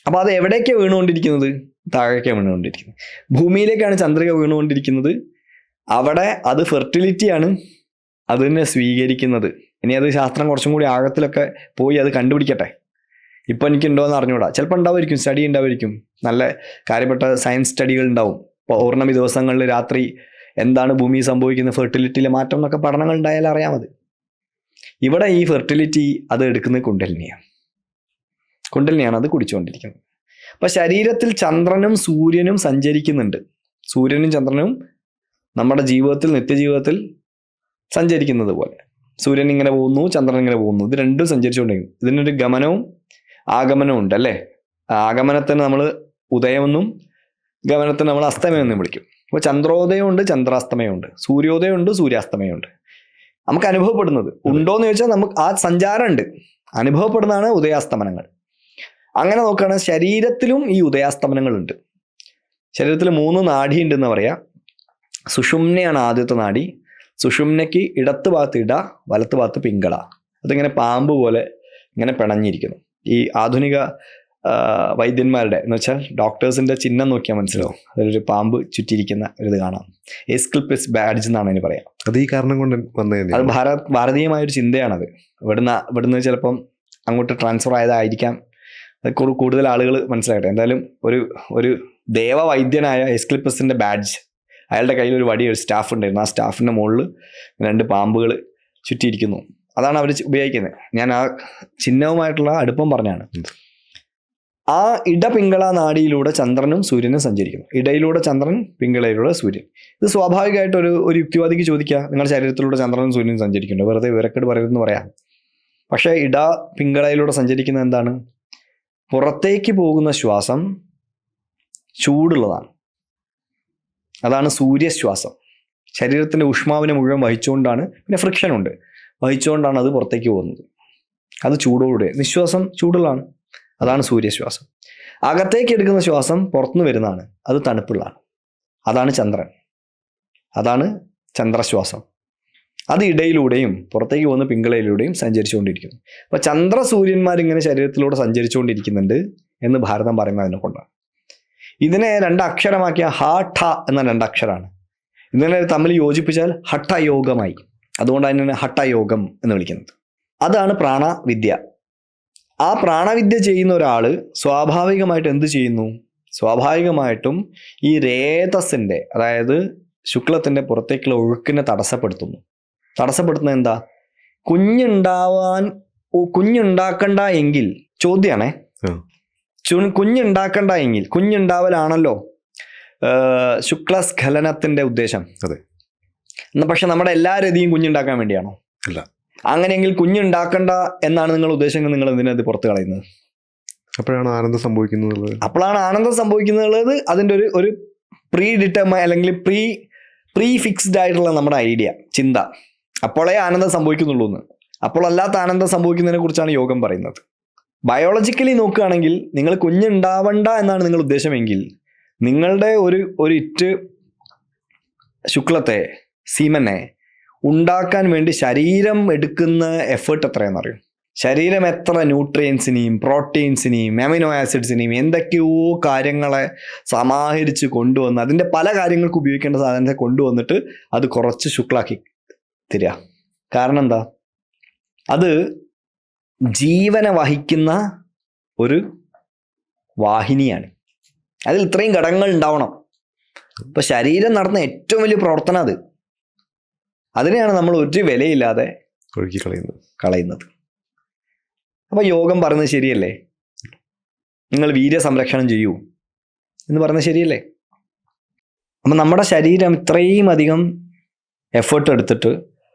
അപ്പൊ അത് എവിടേക്കാണ് വീണുകൊണ്ടിരിക്കുന്നത്? താഴേക്കാണ് വീണുകൊണ്ടിരിക്കുന്നത്. ഭൂമിയിലേക്കാണ് ചന്ദ്രിക വീണുകൊണ്ടിരിക്കുന്നത്. അവിടെ അത് ഫെർട്ടിലിറ്റിയാണ് അതിനെ സ്വീകരിക്കുന്നത്. ഇനി അത് ശാസ്ത്രം കുറച്ചും കൂടി ആഴത്തിലൊക്കെ പോയി അത് കണ്ടുപിടിക്കട്ടെ. ഇപ്പം എനിക്കുണ്ടോ എന്ന് അറിഞ്ഞൂടാ, ചിലപ്പോൾ ഉണ്ടാവുമായിരിക്കും, സ്റ്റഡി ഉണ്ടാവുമായിരിക്കും, നല്ല കാര്യപ്പെട്ട സയൻസ് സ്റ്റഡികൾ ഉണ്ടാവും. പൗർണമി ദിവസങ്ങളിൽ രാത്രി എന്താണ് ഭൂമി സംഭവിക്കുന്ന, ഫെർട്ടിലിറ്റിയിലെ മാറ്റം എന്നൊക്കെ പഠനങ്ങൾ ഉണ്ടായാലും അറിയാം. അത് ഇവിടെ ഈ ഫെർട്ടിലിറ്റി അത് എടുക്കുന്നത് കുണ്ടലിനിയാണ് അത് കുടിച്ചുകൊണ്ടിരിക്കുന്നത്. അപ്പൊ ശരീരത്തിൽ ചന്ദ്രനും സൂര്യനും സഞ്ചരിക്കുന്നുണ്ട്. സൂര്യനും ചന്ദ്രനും നമ്മുടെ ജീവിതത്തിൽ, നിത്യജീവിതത്തിൽ സഞ്ചരിക്കുന്നത് പോലെ സൂര്യൻ ഇങ്ങനെ പോകുന്നു, ചന്ദ്രൻ ഇങ്ങനെ പോകുന്നു, ഇത് രണ്ടും സഞ്ചരിച്ചുകൊണ്ടിരിക്കുന്നു. ഇതിനൊരു ഗമനവും ആഗമനവും ഉണ്ട് അല്ലേ? ആഗമനത്തിന് നമ്മൾ ഉദയമെന്നും ഗമനത്തിന് നമ്മൾ അസ്തമയമെന്നും വിളിക്കും. അപ്പോൾ ചന്ദ്രോദയമുണ്ട്, ചന്ദ്രാസ്തമയമുണ്ട്, സൂര്യോദയമുണ്ട്, സൂര്യാസ്തമയമുണ്ട്. നമുക്ക് അനുഭവപ്പെടുന്നത് ഉണ്ടോയെന്ന് ചോദിച്ചാൽ നമുക്ക് ആ സഞ്ചാരം ഉണ്ട്, അനുഭവപ്പെടുന്നതാണ് ഉദയാസ്തമനങ്ങൾ. അങ്ങനെ നോക്കുകയാണെങ്കിൽ ശരീരത്തിലും ഈ ഉദയാസ്തമനങ്ങളുണ്ട്. ശരീരത്തിൽ 3 നാഡി ഉണ്ടെന്ന് പറയാം. സുഷുമ്നയാണ് ആദ്യത്തെ നാഡി. സുഷുമ്നയ്ക്ക് ഇടത്ത് ഭാഗത്ത് ഇട, വലത്ത് ഭാഗത്ത് പിങ്കള. അതിങ്ങനെ പാമ്പ് പോലെ ഇങ്ങനെ പിണഞ്ഞിരിക്കുന്നു. ഈ ആധുനിക വൈദ്യന്മാരുടെ എന്ന് വെച്ചാൽ ഡോക്ടേഴ്സിന്റെ ചിഹ്നം നോക്കിയാൽ മനസ്സിലാവും. അതിലൊരു പാമ്പ് ചുറ്റിയിരിക്കുന്ന ഒരു ഇത് കാണാം. എസ്കിൾപിസ് ബാഡ്ജ് എന്നാണ് അതിന് പറയാം. അത് ഈ കാരണം കൊണ്ട് വന്നത്, അത് ഭാരതീയമായൊരു ചിന്തയാണത്. ഇവിടുന്ന് ചിലപ്പം അങ്ങോട്ട് ട്രാൻസ്ഫർ ആയതായിരിക്കാം. അത് കൂടുതൽ ആളുകൾ മനസ്സിലാക്കട്ടെ. എന്തായാലും ഒരു ദേവവൈദ്യനായ എസ്കിൾപിസിന്റെ ബാഡ്ജ്, അയാളുടെ കയ്യിൽ ഒരു വടി, ഒരു സ്റ്റാഫ് ഉണ്ടായിരുന്നു. ആ സ്റ്റാഫിന്റെ മുകളിൽ 2 പാമ്പുകൾ ചുറ്റിയിരിക്കുന്നു. അതാണ് അവർ ഉപയോഗിക്കുന്നത്. ഞാൻ ആ ചിഹ്നവുമായിട്ടുള്ള അടുപ്പം പറഞ്ഞാണ്. ആ ഇടപിങ്കള നാഡിയിലൂടെ ചന്ദ്രനും സൂര്യനും സഞ്ചരിക്കുന്നു. ഇടയിലൂടെ ചന്ദ്രൻ, പിങ്കളയിലൂടെ സൂര്യൻ. ഇത് സ്വാഭാവികമായിട്ട് ഒരു യുക്തിവാദിക്ക് ചോദിക്കുക, നിങ്ങളുടെ ശരീരത്തിലൂടെ ചന്ദ്രനും സൂര്യനും സഞ്ചരിക്കുന്നുണ്ട്, വെറുതെ വിവരക്കേട് പറയരുതെന്ന് പറയാം. പക്ഷേ പിങ്കളയിലൂടെ സഞ്ചരിക്കുന്നത് എന്താണ്? പുറത്തേക്ക് പോകുന്ന ശ്വാസം ചൂടുള്ളതാണ്. അതാണ് സൂര്യശ്വാസം. ശരീരത്തിൻ്റെ ഊഷ്മാവിനെ മുഴുവൻ വഹിച്ചുകൊണ്ടാണ്, പിന്നെ ഫ്രിക്ഷൻ ഉണ്ട്, വഹിച്ചുകൊണ്ടാണ് അത് പുറത്തേക്ക് പോകുന്നത്. അത് ചൂടോടെ, നിശ്വാസം ചൂടുള്ളതാണ്, അതാണ് സൂര്യശ്വാസം. അകത്തേക്ക് എടുക്കുന്ന ശ്വാസം പുറത്തുനിന്ന് വരുന്നതാണ്, അത് തണുപ്പുള്ളതാണ്, അതാണ് ചന്ദ്രൻ, അതാണ് ചന്ദ്രശ്വാസം. അത് ഇടയിലൂടെയും പുറത്തേക്ക് പോകുന്ന പിങ്കളയിലൂടെയും സഞ്ചരിച്ചുകൊണ്ടിരിക്കുന്നു. അപ്പോൾ ചന്ദ്രസൂര്യന്മാരിങ്ങനെ ശരീരത്തിലൂടെ സഞ്ചരിച്ചുകൊണ്ടിരിക്കുന്നുണ്ട് എന്ന് ഭാരതം പറയുന്നത് അതിനെ കൊണ്ടാണ്. ഇതിനെ 2 അക്ഷരമാക്കിയ ഹ ഠ എന്ന 2 അക്ഷരമാണ്. ഇതിനെ തമ്മിൽ യോജിപ്പിച്ചാൽ ഹഠയോഗമായി. അതുകൊണ്ട് അതിനാണ് ഹഠയോഗം എന്ന് വിളിക്കുന്നത്. അതാണ് പ്രാണവിദ്യ. ആ പ്രാണവിദ്യ ചെയ്യുന്ന ഒരാൾ സ്വാഭാവികമായിട്ട് എന്ത് ചെയ്യുന്നു? സ്വാഭാവികമായിട്ടും ഈ രേതസിൻ്റെ, അതായത് ശുക്ലത്തിൻ്റെ പുറത്തേക്കുള്ള ഒഴുക്കിനെ തടസ്സപ്പെടുത്തുന്നത് എന്താ? കുഞ്ഞുണ്ടാക്കണ്ട എങ്കിൽ, ചോദ്യമാണേ, കുഞ്ഞുണ്ടാക്കണ്ട എങ്കിൽ, കുഞ്ഞുണ്ടാവലാണല്ലോ ശുക്ലസ്ഖലനത്തിന്റെ ഉദ്ദേശം. അതെ. പക്ഷെ നമ്മുടെ എല്ലാ രതിയും കുഞ്ഞുണ്ടാക്കാൻ വേണ്ടിയാണോ? അല്ല. അങ്ങനെയെങ്കിൽ കുഞ്ഞുണ്ടാക്കണ്ട എന്നാണ് നിങ്ങൾ ഉദ്ദേശമെങ്കിൽ നിങ്ങൾ എന്തിനാ ഇത് പുറത്ത് കളയുന്നത്? അപ്പോഴാണ് ആനന്ദം സംഭവിക്കുന്നത്. അതിൻ്റെ ഒരു പ്രീ ഡിറ്റർമൈൻ അല്ലെങ്കിൽ പ്രീ ഫിക്സ്ഡ് ആയിട്ടുള്ള നമ്മുടെ ഐഡിയ, ചിന്ത. അപ്പോഴേ ആനന്ദം സംഭവിക്കുന്നുള്ളൂ എന്ന്. അപ്പോൾ അല്ലാത്ത ആനന്ദം സംഭവിക്കുന്നതിനെ കുറിച്ചാണ് യോഗം പറയുന്നത്. ബയോളജിക്കലി നോക്കുകയാണെങ്കിൽ നിങ്ങൾ കുഞ്ഞുണ്ടാവണ്ട എന്നാണ് നിങ്ങൾ ഉദ്ദേശമെങ്കിൽ, നിങ്ങളുടെ ഒരു ഇറ്റ് ശുക്ലത്തെ, സീമനെ ഉണ്ടാക്കാൻ വേണ്ടി ശരീരം എടുക്കുന്ന എഫേർട്ട് എത്രയാണെന്നറിയും? ശരീരം എത്ര ന്യൂട്രിയൻസിനെയും പ്രോട്ടീൻസിനെയും അമിനോ ആസിഡ്സിനെയും എന്തൊക്കെയോ കാര്യങ്ങളെ സമാഹരിച്ച് കൊണ്ടുവന്ന്, അതിൻ്റെ പല കാര്യങ്ങൾക്ക് ഉപയോഗിക്കേണ്ട സാധനത്തെ കൊണ്ടുവന്നിട്ട് അത് കുറച്ച് ശുക്ലാക്കി തരിക. കാരണം എന്താ? അത് ജീവനെ വഹിക്കുന്ന ഒരു വാഹിനിയാണ്. അതിൽ ഇത്രയും ഘടകങ്ങൾ ഉണ്ടാവണം. ഇപ്പൊ ശരീരം നടത്തുന്ന ഏറ്റവും വലിയ പ്രവർത്തനം അതിനെയാണ് നമ്മൾ ഒരു വിലയില്ലാതെ ഒഴുക്കി കളയുന്നത്. അപ്പൊ യോഗം പറയുന്നത് ശരിയല്ലേ? നിങ്ങൾ വീര്യ സംരക്ഷണം ചെയ്യൂ എന്ന് പറയുന്നത് ശരിയല്ലേ? അപ്പൊ നമ്മുടെ ശരീരം ഇത്രയും അധികം എഫേർട്ട് എടുത്തിട്ട്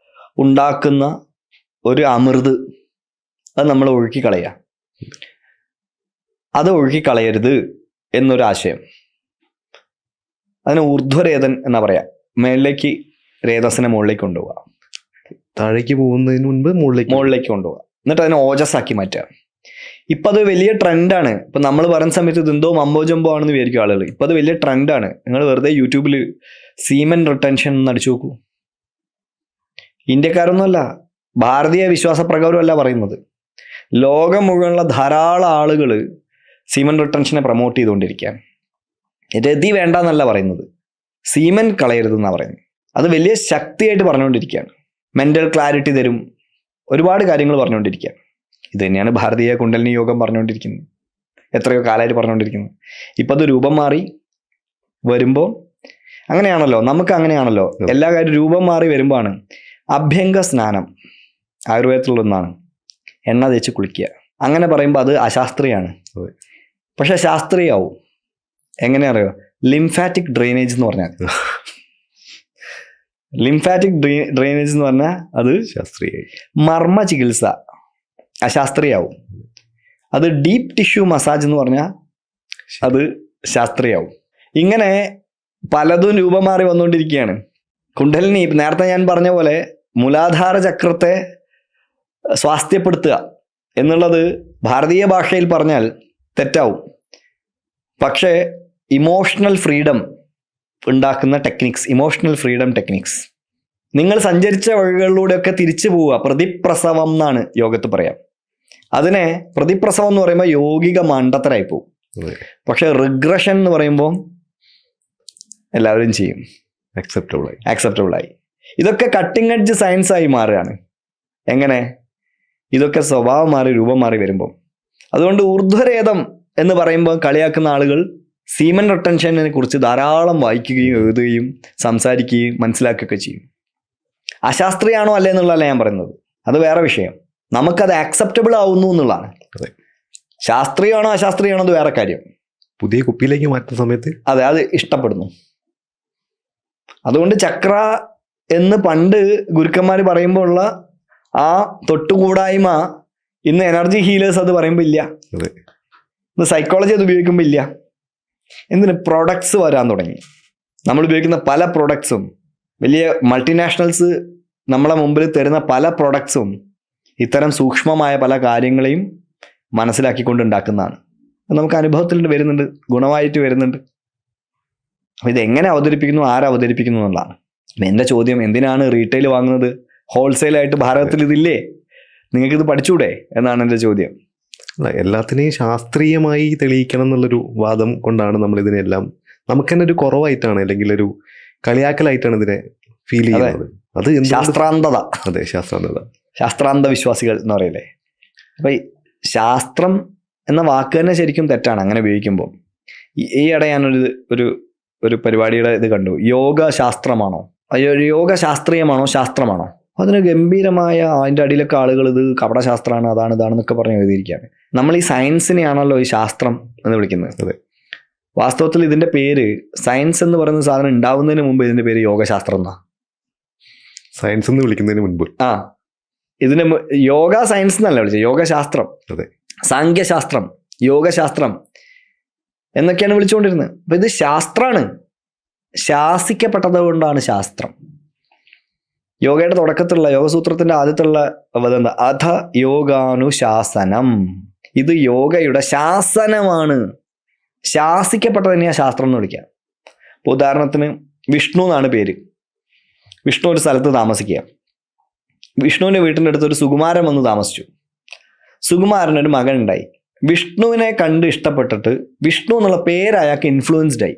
ഉണ്ടാക്കുന്ന ഒരു അമൃത്, അത് നമ്മൾ ഒഴുക്കിക്കളയുക. അത് ഒഴുക്കിക്കളയരുത് എന്നൊരാശയം. അതിന് ഊർധ്വരേതൻ എന്നാ പറയാ. മേളിലേക്ക് രേതസ്സിനെ മുകളിലേക്ക് കൊണ്ടുപോവുക, താഴേക്ക് പോകുന്നതിന് മുൻപ് മുകളിലേക്ക് കൊണ്ടുപോവുക, എന്നിട്ട് അതിനെ ഓജസ്സാക്കി മാറ്റുക. ഇപ്പം അത് വലിയ ട്രെൻഡാണ്. ഇപ്പം നമ്മൾ പറയുന്ന സമയത്ത് ഇത് എന്തോ മമ്പോ ജമ്പോ ആണെന്ന് വിചാരിക്കും ആളുകൾ. ഇപ്പം അത് വലിയ ട്രെൻഡാണ്. നിങ്ങൾ വെറുതെ യൂട്യൂബിൽ സീമൻ റിട്ടൻഷൻ എന്ന് അടിച്ചു നോക്കൂ. ഇന്ത്യക്കാരൊന്നുമല്ല, ഭാരതീയ വിശ്വാസപ്രകാരമല്ല പറയുന്നത്. ലോകം മുഴുവനുള്ള ധാരാളം ആളുകൾ സീമൻ റിട്ടൻഷനെ പ്രൊമോട്ട് ചെയ്തുകൊണ്ടിരിക്കുകയാണ്. രതി വേണ്ട എന്നല്ല പറയുന്നത്, സീമൻ കളയരുതെന്നാണ് പറയുന്നത്. അത് വലിയ ശക്തിയായിട്ട് പറഞ്ഞുകൊണ്ടിരിക്കുകയാണ്. മെൻ്റൽ ക്ലാരിറ്റി തരും, ഒരുപാട് കാര്യങ്ങൾ പറഞ്ഞുകൊണ്ടിരിക്കുകയാണ്. ഇത് തന്നെയാണ് ഭാരതീയ കുണ്ടലിനി യോഗം പറഞ്ഞുകൊണ്ടിരിക്കുന്നത്, എത്രയോ കാലമായിട്ട് പറഞ്ഞുകൊണ്ടിരിക്കുന്നത്. ഇപ്പം അത് രൂപം മാറി വരുമ്പോൾ അങ്ങനെയാണല്ലോ, നമുക്ക് അങ്ങനെയാണല്ലോ, എല്ലാ കാര്യം രൂപം മാറി വരുമ്പോഴാണ്. അഭ്യംഗ സ്നാനം ആയുർവേദത്തിലുള്ള ഒന്നാണ്, എണ്ണ തേച്ച് കുളിക്കുക. അങ്ങനെ പറയുമ്പോൾ അത് അശാസ്ത്രീയമാണ്. പക്ഷെ ശാസ്ത്രീയമാവും. എങ്ങനെ അറിയോ? ലിംഫാറ്റിക് ഡ്രെയിനേജ് എന്ന് പറഞ്ഞാൽ, ലിംഫാറ്റിക് ഡ്രെയിനേജ് എന്ന് പറഞ്ഞാൽ അത് ശാസ്ത്രീയ. മർമ്മ ചികിത്സ അശാസ്ത്രീയാവും. അത് ഡീപ്പ് ടിഷ്യൂ മസാജ് എന്ന് പറഞ്ഞാൽ അത് ശാസ്ത്രീയാവും. ഇങ്ങനെ പലതും രൂപം മാറി വന്നുകൊണ്ടിരിക്കുകയാണ്. കുണ്ടലിനി നേരത്തെ ഞാൻ പറഞ്ഞ പോലെ മൂലാധാര ചക്രത്തെ സ്വാസ്ഥ്യപ്പെടുത്തുക എന്നുള്ളത് ഭാരതീയ ഭാഷയിൽ പറഞ്ഞാൽ തെറ്റാവും. പക്ഷേ ഇമോഷണൽ ഫ്രീഡം ഉണ്ടാക്കുന്ന ടെക്നിക്സ്, ഇമോഷണൽ ഫ്രീഡം ടെക്നിക്സ്, നിങ്ങൾ സഞ്ചരിച്ച വഴികളിലൂടെയൊക്കെ തിരിച്ചു പോവുക. പ്രതിപ്രസവം എന്നാണ് യോഗത്ത് പറയാം. അതിനെ പ്രതിപ്രസവം എന്ന് പറയുമ്പോൾ യോഗിക മണ്ടത്തരായി പോകും. പക്ഷെ റിഗ്രഷൻ എന്ന് പറയുമ്പോൾ എല്ലാവരും ചെയ്യും, ആക്സെപ്റ്റബിളായി. ഇതൊക്കെ കട്ടിംഗ് എഡ്ജ് സയൻസായി മാറുകയാണ്. എങ്ങനെ? ഇതൊക്കെ സ്വഭാവം മാറി രൂപം മാറി വരുമ്പോൾ. അതുകൊണ്ട് ഊർധ്വരേതം എന്ന് പറയുമ്പോൾ കളിയാക്കുന്ന ആളുകൾ സീമൻ റിട്ടൻഷനെ കുറിച്ച് ധാരാളം വായിക്കുകയും എഴുതുകയും സംസാരിക്കുകയും മനസ്സിലാക്കുകയൊക്കെ ചെയ്യും. അശാസ്ത്രീയാണോ അല്ലേ എന്നുള്ളതല്ല ഞാൻ പറയുന്നത്, അത് വേറെ വിഷയം. നമുക്കത് ആക്സെപ്റ്റബിൾ ആവുന്നു എന്നുള്ളതാണ്. ശാസ്ത്രീയമാണോ അശാസ്ത്രീയമാണോ അത് വേറെ കാര്യം. പുതിയ കുപ്പിയിലേക്ക് മാറ്റുന്ന സമയത്ത് അത് ഇഷ്ടപ്പെടുന്നു. അതുകൊണ്ട് ചക്ര എന്ന് പണ്ട് ഗുരുക്കന്മാർ പറയുമ്പോൾ ഉള്ള ആ തൊട്ടുകൂടായ്മ ഇന്ന് എനർജി ഹീലേഴ്സ് അത് പറയുമ്പോൾ ഇല്ല. ഇന്ന് സൈക്കോളജി അത് ഉപയോഗിക്കുമ്പോൾ ഇല്ല. എന്തിന്? പ്രൊഡക്ട്സ് വരാൻ തുടങ്ങി. നമ്മൾ ഉപയോഗിക്കുന്ന പല പ്രൊഡക്ട്സും, വലിയ മൾട്ടിനാഷണൽസ് നമ്മളെ മുമ്പിൽ തരുന്ന പല പ്രൊഡക്ട്സും ഇത്തരം സൂക്ഷ്മമായ പല കാര്യങ്ങളെയും മനസ്സിലാക്കിക്കൊണ്ട് ഉണ്ടാക്കുന്നതാണ്. നമുക്ക് അനുഭവത്തിൽ വരുന്നുണ്ട്, ഗുണമായിട്ട് വരുന്നുണ്ട്. അപ്പം ഇതെങ്ങനെ അവതരിപ്പിക്കുന്നു, ആരവതരിപ്പിക്കുന്നു എന്നുള്ളതാണ്. എൻ്റെ ചോദ്യം, എന്തിനാണ് റീറ്റെയിൽ വാങ്ങുന്നത്? ഹോൾസെയിലായിട്ട് ഭാരതത്തിൽ ഇതില്ലേ? നിങ്ങൾക്കിത് പഠിച്ചൂടെ എന്നാണ് എൻ്റെ ചോദ്യം. എല്ലാത്തിനെയും ശാസ്ത്രീയമായി തെളിയിക്കണം എന്നുള്ളൊരു വാദം കൊണ്ടാണ് നമ്മൾ ഇതിനെല്ലാം, നമുക്ക് തന്നെ ഒരു കുറവായിട്ടാണ്, അല്ലെങ്കിൽ ഒരു കളിയാക്കലായിട്ടാണ് ഇതിനെ ഫീൽ ചെയ്യുന്നത്. അത് ശാസ്ത്രാന്തത. അതെ, ശാസ്ത്രാന്ത വിശ്വാസികൾ എന്ന് പറയില്ലേ. അപ്പൊ ഈ ശാസ്ത്രം എന്ന വാക്ക് തന്നെ ശരിക്കും തെറ്റാണ് അങ്ങനെ ഉപയോഗിക്കുമ്പോൾ. ഈ ഇടെ ഞാനൊരു ഒരു പരിപാടിയുടെ ഇത് കണ്ടു. യോഗ ശാസ്ത്രമാണോ, യോഗ ശാസ്ത്രീയമാണോ, ശാസ്ത്രമാണോ? അതിന് ഗംഭീരമായ അതിൻ്റെ അടിയിലൊക്കെ ആളുകൾ ഇത് കപടശാസ്ത്രമാണ്, അതാണ് ഇതാണെന്നൊക്കെ പറഞ്ഞ് എഴുതിയിരിക്കുകയാണ്. നമ്മൾ ഈ സയൻസിനെയാണല്ലോ ഈ ശാസ്ത്രം എന്ന് വിളിക്കുന്നത്. അതെ, വാസ്തവത്തിൽ ഇതിന്റെ പേര്, സയൻസ് എന്ന് പറയുന്ന സാധനം ഉണ്ടാവുന്നതിന് മുമ്പ് ഇതിന്റെ പേര് യോഗശാസ്ത്രം എന്നാ. സയൻസ് എന്ന് വിളിക്കുന്നതിന് മുൻപ് ഇതിന് യോഗ സയൻസ് എന്നല്ല വിളിച്ചത്, യോഗശാസ്ത്രം. അതെ, സാങ്ഖ്യശാസ്ത്രം, യോഗശാസ്ത്രം എന്നൊക്കെയാണ് വിളിച്ചുകൊണ്ടിരുന്നത്. അപ്പൊ ഇത് ശാസ്ത്രമാണ്, ശാസിക്കപ്പെട്ടത് കൊണ്ടാണ് ശാസ്ത്രം. യോഗയുടെ തുടക്കത്തിലുള്ള യോഗസൂത്രത്തിന്റെ ആദ്യത്തുള്ള എന്താ? അധ യോഗാനുശാസനം. ഇത് യോഗയുടെ ശാസനമാണ്, ശാസിക്കപ്പെട്ടത് തന്നെയാണ് ശാസ്ത്രം എന്ന് വിളിക്കുക. ഇപ്പോൾ ഉദാഹരണത്തിന് വിഷ്ണു എന്നാണ് പേര്. വിഷ്ണു ഒരു സ്ഥലത്ത് താമസിക്കുക. വിഷ്ണുവിൻ്റെ വീട്ടിൻ്റെ അടുത്ത് ഒരു സുകുമാരൻ വന്ന് താമസിച്ചു. സുകുമാരനൊരു മകൻ ഉണ്ടായി. വിഷ്ണുവിനെ കണ്ട് ഇഷ്ടപ്പെട്ടിട്ട് വിഷ്ണു എന്നുള്ള പേര് അയാൾക്ക് ഇൻഫ്ലുവൻസ്ഡ് ആയി.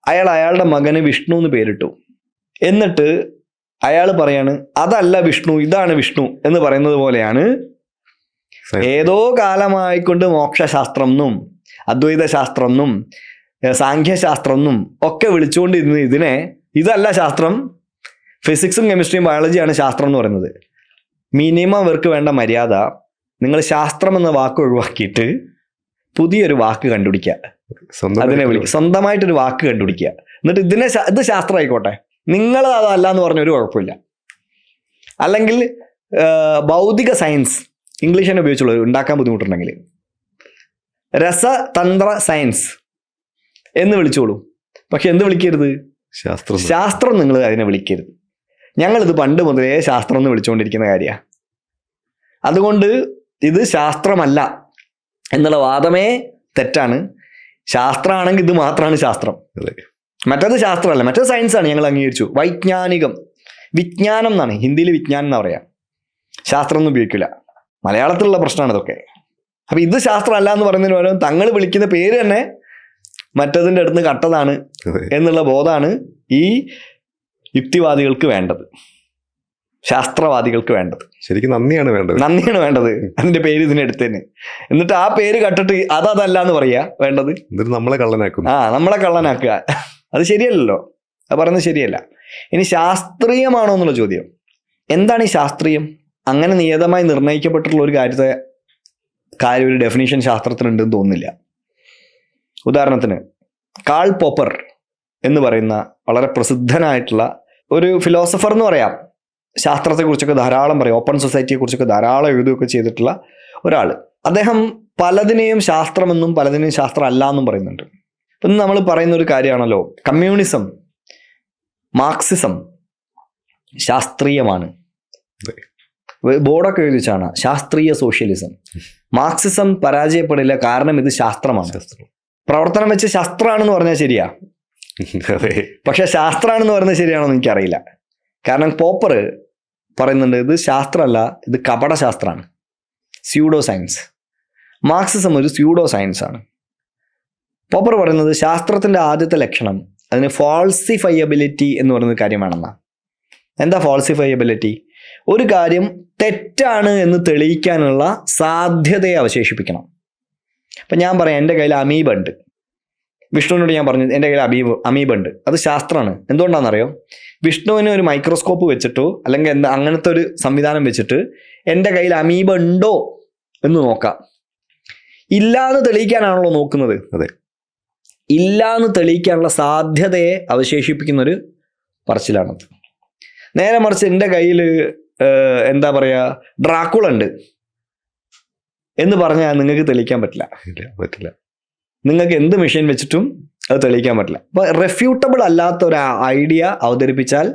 അയാളുടെ മകന് വിഷ്ണു എന്ന് പേരിട്ടു. എന്നിട്ട് അയാൾ പറയാണ്, അതല്ല വിഷ്ണു, ഇതാണ് വിഷ്ണു എന്ന് പറയുന്നത് പോലെയാണ് ഏതോ കാലമായിക്കൊണ്ട് മോക്ഷശാസ്ത്രം എന്നും അദ്വൈത ശാസ്ത്രം എന്നും സാങ്ഖ്യശാസ്ത്രം എന്നും ഒക്കെ വിളിച്ചുകൊണ്ടിരുന്ന ഇതിനെ, ഇതല്ല ശാസ്ത്രം, ഫിസിക്സും കെമിസ്ട്രിയും ബയോളജിയാണ് ശാസ്ത്രം എന്ന് പറയുന്നത്. മിനിമം അവർക്ക് വേണ്ട മര്യാദ, നിങ്ങൾ ശാസ്ത്രം എന്ന വാക്ക് ഒഴിവാക്കിയിട്ട് പുതിയൊരു വാക്ക് കണ്ടുപിടിക്കുക, അതിനെ വിളിക്കുക, സ്വന്തമായിട്ടൊരു വാക്ക് കണ്ടുപിടിക്കുക. എന്നിട്ട് ഇത് ശാസ്ത്രം ആയിക്കോട്ടെ, നിങ്ങൾ അതല്ല എന്ന് പറഞ്ഞൊരു കുഴപ്പമില്ല. അല്ലെങ്കിൽ ഭൗതിക സയൻസ്, ഇംഗ്ലീഷ് തന്നെ ഉപയോഗിച്ചുള്ളൂ ഉണ്ടാക്കാൻ ബുദ്ധിമുട്ടുണ്ടെങ്കിൽ, രസതന്ത്ര സയൻസ് എന്ന് വിളിച്ചോളൂ. പക്ഷെ എന്ത് വിളിക്കരുത്? ശാസ്ത്രം നിങ്ങൾ അതിനെ വിളിക്കരുത്. ഞങ്ങളിത് പണ്ട് മുതലേ ശാസ്ത്രം എന്ന് വിളിച്ചുകൊണ്ടിരിക്കുന്ന കാര്യമാണ്. അതുകൊണ്ട് ഇത് ശാസ്ത്രമല്ല എന്നുള്ള വാദമേ തെറ്റാണ്. ശാസ്ത്രമാണെങ്കിൽ ഇത് മാത്രമാണ് ശാസ്ത്രം, മറ്റേത് ശാസ്ത്രമല്ല, മറ്റേത് സയൻസാണ്. ഞങ്ങൾ അംഗീകരിച്ചു. വൈജ്ഞാനികം, വിജ്ഞാനം എന്നാണ് ഹിന്ദിയിൽ വിജ്ഞാനം എന്ന് പറയാം. ശാസ്ത്രം ഒന്നും ഉപയോഗിക്കില്ല. മലയാളത്തിലുള്ള പ്രശ്നമാണ് ഇതൊക്കെ. അപ്പൊ ഇത് ശാസ്ത്രമല്ല എന്ന് പറയുന്നതിന് പകരം തങ്ങൾ വിളിക്കുന്ന പേര് തന്നെ മറ്റതിൻ്റെ അടുത്ത് കട്ടതാണ് എന്നുള്ള ബോധമാണ് ഈ യുക്തിവാദികൾക്ക് വേണ്ടത്, ശാസ്ത്രവാദികൾക്ക് വേണ്ടത്. ശരിക്കും നന്ദിയാണ് വേണ്ടത് അതിന്റെ പേര് ഇതിനെടുത്തന്നെ. എന്നിട്ട് ആ പേര് കട്ടിട്ട് അതല്ല എന്ന് പറയാ വേണ്ടത്. നമ്മളെ കള്ളനാക്കും. നമ്മളെ കള്ളനാക്കുക. അത് ശരിയല്ലല്ലോ, അത് പറയുന്നത് ശരിയല്ല. ഇനി ശാസ്ത്രീയമാണോ എന്നുള്ള ചോദ്യം. എന്താണ് ഈ ശാസ്ത്രീയം? അങ്ങനെ നിയതമായി നിർണ്ണയിക്കപ്പെട്ടിട്ടുള്ള ഒരു കാര്യം ഒരു ഡെഫിനേഷൻ ശാസ്ത്രത്തിനുണ്ടെന്ന് തോന്നുന്നില്ല. ഉദാഹരണത്തിന് കാൾ പോപ്പർ എന്ന് പറയുന്ന വളരെ പ്രസിദ്ധനായിട്ടുള്ള ഒരു ഫിലോസഫർ എന്ന് പറയാം, ശാസ്ത്രത്തെക്കുറിച്ചൊക്കെ ധാരാളം പറയും, ഓപ്പൺ സൊസൈറ്റിയെ കുറിച്ചൊക്കെ ധാരാളം എഴുതുകയൊക്കെ ചെയ്തിട്ടുള്ള ഒരാൾ. അദ്ദേഹം പലതിനെയും ശാസ്ത്രമെന്നും പലതിനെയും ശാസ്ത്രം അല്ല എന്നും പറയുന്നുണ്ട്. ഇപ്പം നമ്മൾ പറയുന്ന ഒരു കാര്യമാണല്ലോ, കമ്മ്യൂണിസം, മാർക്സിസം ശാസ്ത്രീയമാണ്. ബോർഡൊക്കെ എഴുതിച്ചാണ് ശാസ്ത്രീയ സോഷ്യലിസം. മാർക്സിസം പരാജയപ്പെടില്ല, കാരണം ഇത് ശാസ്ത്രമാണ്. പ്രവർത്തനം വെച്ച് ശാസ്ത്രമാണെന്ന് പറഞ്ഞാൽ ശരിയാ, പക്ഷെ ശാസ്ത്രമാണെന്ന് പറയുന്നത് ശരിയാണോ എന്ന് എനിക്കറിയില്ല. കാരണം പോപ്പർ പറയുന്നുണ്ട് ഇത് ശാസ്ത്രമല്ല, ഇത് കപടശാസ്ത്രമാണ്, സ്യൂഡോ സയൻസ്. മാർക്സിസം ഒരു സ്യൂഡോ സയൻസ് ആണ്. പോപ്പർ പറയുന്നത് ശാസ്ത്രത്തിൻ്റെ ആദ്യത്തെ ലക്ഷണം അതിന് ഫാൾസിഫയബിലിറ്റി എന്ന് പറയുന്ന കാര്യമാണെന്നാണ്. എന്താ ഫാൾസിഫയബിലിറ്റി? ഒരു കാര്യം തെറ്റാണ് എന്ന് തെളിയിക്കാനുള്ള സാധ്യതയെ അവശേഷിപ്പിക്കണം. അപ്പം ഞാൻ പറയാം, എൻ്റെ കയ്യിൽ അമീബ ഉണ്ട്. വിഷ്ണുവിനോട് ഞാൻ പറഞ്ഞു എൻ്റെ കയ്യിൽ അമീബ ഉണ്ട്, അത് ശാസ്ത്രമാണ്. എന്തുകൊണ്ടാണെന്നറിയോ? വിഷ്ണുവിന് ഒരു മൈക്രോസ്കോപ്പ് വെച്ചിട്ടോ അല്ലെങ്കിൽ അങ്ങനത്തെ ഒരു സംവിധാനം വെച്ചിട്ട് എൻ്റെ കയ്യിൽ അമീബ ഉണ്ടോ എന്ന് നോക്കാം. ഇല്ലാന്ന് തെളിയിക്കാനാണല്ലോ നോക്കുന്നത്. അതെ, ഇല്ലാന്ന് തെളിയിക്കാനുള്ള സാധ്യതയെ അവശേഷിപ്പിക്കുന്നൊരു പറച്ചിലാണത്. നേരെ മറിച്ച് എൻ്റെ കയ്യിൽ എന്താ പറയുക, ഡ്രാക്കുള ഉണ്ട് എന്ന് പറഞ്ഞാൽ നിങ്ങൾക്ക് തെളിയിക്കാൻ പറ്റില്ല. നിങ്ങൾക്ക് എന്ത് മെഷീൻ വെച്ചിട്ടും അത് തെളിയിക്കാൻ പറ്റില്ല. അപ്പോൾ റെഫ്യൂട്ടബിൾ അല്ലാത്ത ഒരു ഐഡിയ അവതരിപ്പിച്ചാൽ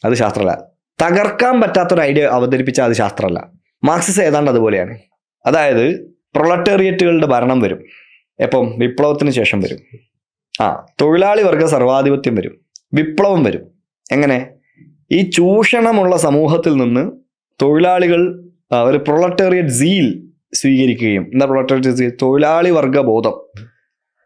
അത് ശാസ്ത്രമല്ല, തകർക്കാൻ പറ്റാത്തൊരു ഐഡിയ അവതരിപ്പിച്ചാൽ അത് ശാസ്ത്രമല്ല. മാർക്സിസം ഏതാണ്ട് അതുപോലെയാണ്. അതായത് പ്രൊളറ്റേറിയറ്റുകളുടെ ഭരണം വരും, എപ്പം? വിപ്ലവത്തിന് ശേഷം വരും. തൊഴിലാളി വർഗ സർവാധിപത്യം വരും, വിപ്ലവം വരും. എങ്ങനെ? ഈ ചൂഷണമുള്ള സമൂഹത്തിൽ നിന്ന് തൊഴിലാളികൾ ഒരു പ്രൊളറ്റേറിയറ്റ് സീൽ സ്വീകരിക്കുകയും, എന്താ പ്രൊളറ്റേറിയറ്റ് സീൽ? തൊഴിലാളി വർഗ ബോധം.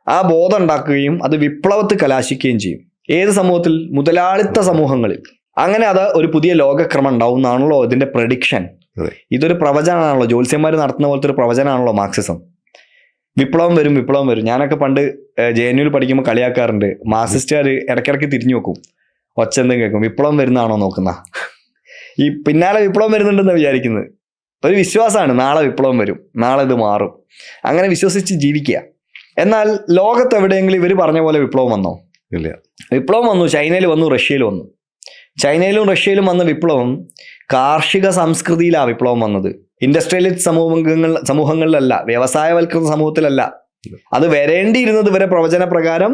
ആ ബോധം ഉണ്ടാക്കുകയും അത് വിപ്ലവത്തിൽ കലാശിക്കുകയും ചെയ്യും. ഏത് സമൂഹത്തിൽ? മുതലാളിത്ത സമൂഹങ്ങളിൽ. അങ്ങനെ അത് ഒരു പുതിയ ലോകക്രമം ഉണ്ടാവും എന്നാണല്ലോ ഇതിന്റെ പ്രഡിക്ഷൻ. ഇതൊരു പ്രവചനമാണല്ലോ, ജ്യോത്സ്യന്മാർ നടത്തുന്ന പോലത്തെ ഒരു പ്രവചനമാണല്ലോ മാർക്സിസം. വിപ്ലവം വരും. ഞാനൊക്കെ പണ്ട് JNU പഠിക്കുമ്പോൾ കളിയാക്കാറുണ്ട്, മാർക്സിസ്റ്റുകാർ ഇടയ്ക്കിടയ്ക്ക് തിരിഞ്ഞു നോക്കും, ഒച്ച എന്തും കേൾക്കും, വിപ്ലവം വരുന്നതാണോ നോക്കുന്ന. ഈ പിന്നാലെ വിപ്ലവം വരുന്നുണ്ടെന്ന് വിചാരിക്കുന്നത് ഒരു വിശ്വാസമാണ്, നാളെ വിപ്ലവം വരും, നാളെ ഇത് മാറും, അങ്ങനെ വിശ്വസിച്ച് ജീവിക്കുക. എന്നാൽ ലോകത്ത് എവിടെയെങ്കിലും ഇവർ പറഞ്ഞ പോലെ വിപ്ലവം വന്നോ? ഇല്ല. വിപ്ലവം വന്നു, ചൈനയിൽ വന്നു, റഷ്യയിൽ വന്നു. ചൈനയിലും റഷ്യയിലും വന്ന വിപ്ലവം കാർഷിക സംസ്കൃതിയിലാണ് വിപ്ലവം വന്നത്. ഇൻഡസ്ട്രിയലിസ്റ്റ് സമൂഹങ്ങളിലല്ല, വ്യവസായവൽകൃത സമൂഹത്തിലല്ല. അത് വരേണ്ടിയിരുന്നത് ഇവരെ പ്രവചന പ്രകാരം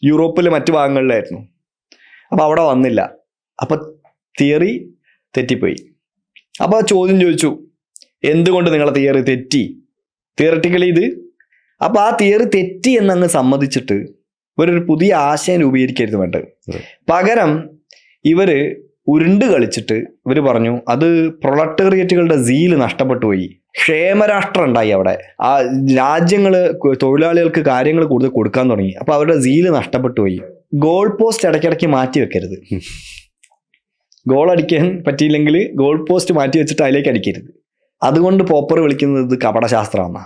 യൂറോപ്പിലെ മറ്റു ഭാഗങ്ങളിലായിരുന്നു. അപ്പൊ അവിടെ വന്നില്ല. അപ്പൊ തിയറി തെറ്റിപ്പോയി. അപ്പൊ ചോദ്യം ചോദിച്ചു, എന്തുകൊണ്ട് നിങ്ങളെ തിയറി തെറ്റി? തിയററ്റിക്കലി ഇത്. അപ്പൊ ആ തിയറി തെറ്റി എന്നങ്ങ് സമ്മതിച്ചിട്ട് ഇവരൊരു പുതിയ ആശയം രൂപീകരിക്കരുത് വേണ്ടത്. പകരം ഇവര് ഉരുണ്ട് കളിച്ചിട്ട് ഇവർ പറഞ്ഞു അത് പ്രൊളറ്റേറിയറ്റുകളുടെ സീല് നഷ്ടപ്പെട്ടു പോയി, ക്ഷേമരാഷ്ട്രം ഉണ്ടായി അവിടെ, ആ രാജ്യങ്ങള് തൊഴിലാളികൾക്ക് കാര്യങ്ങൾ കൂടുതൽ കൊടുക്കാൻ തുടങ്ങി, അപ്പൊ അവരുടെ സീല് നഷ്ടപ്പെട്ടു പോയി. ഗോൾ പോസ്റ്റ് ഇടയ്ക്കിടയ്ക്ക് മാറ്റി വെക്കരുത്. ഗോൾ അടിക്കാൻ പറ്റിയില്ലെങ്കിൽ ഗോൾ പോസ്റ്റ് മാറ്റി വെച്ചിട്ട് അതിലേക്ക് അടിക്കരുത്. അതുകൊണ്ട് പോപ്പർ വിളിക്കുന്നത് ഇത് കപടശാസ്ത്രമാണ്.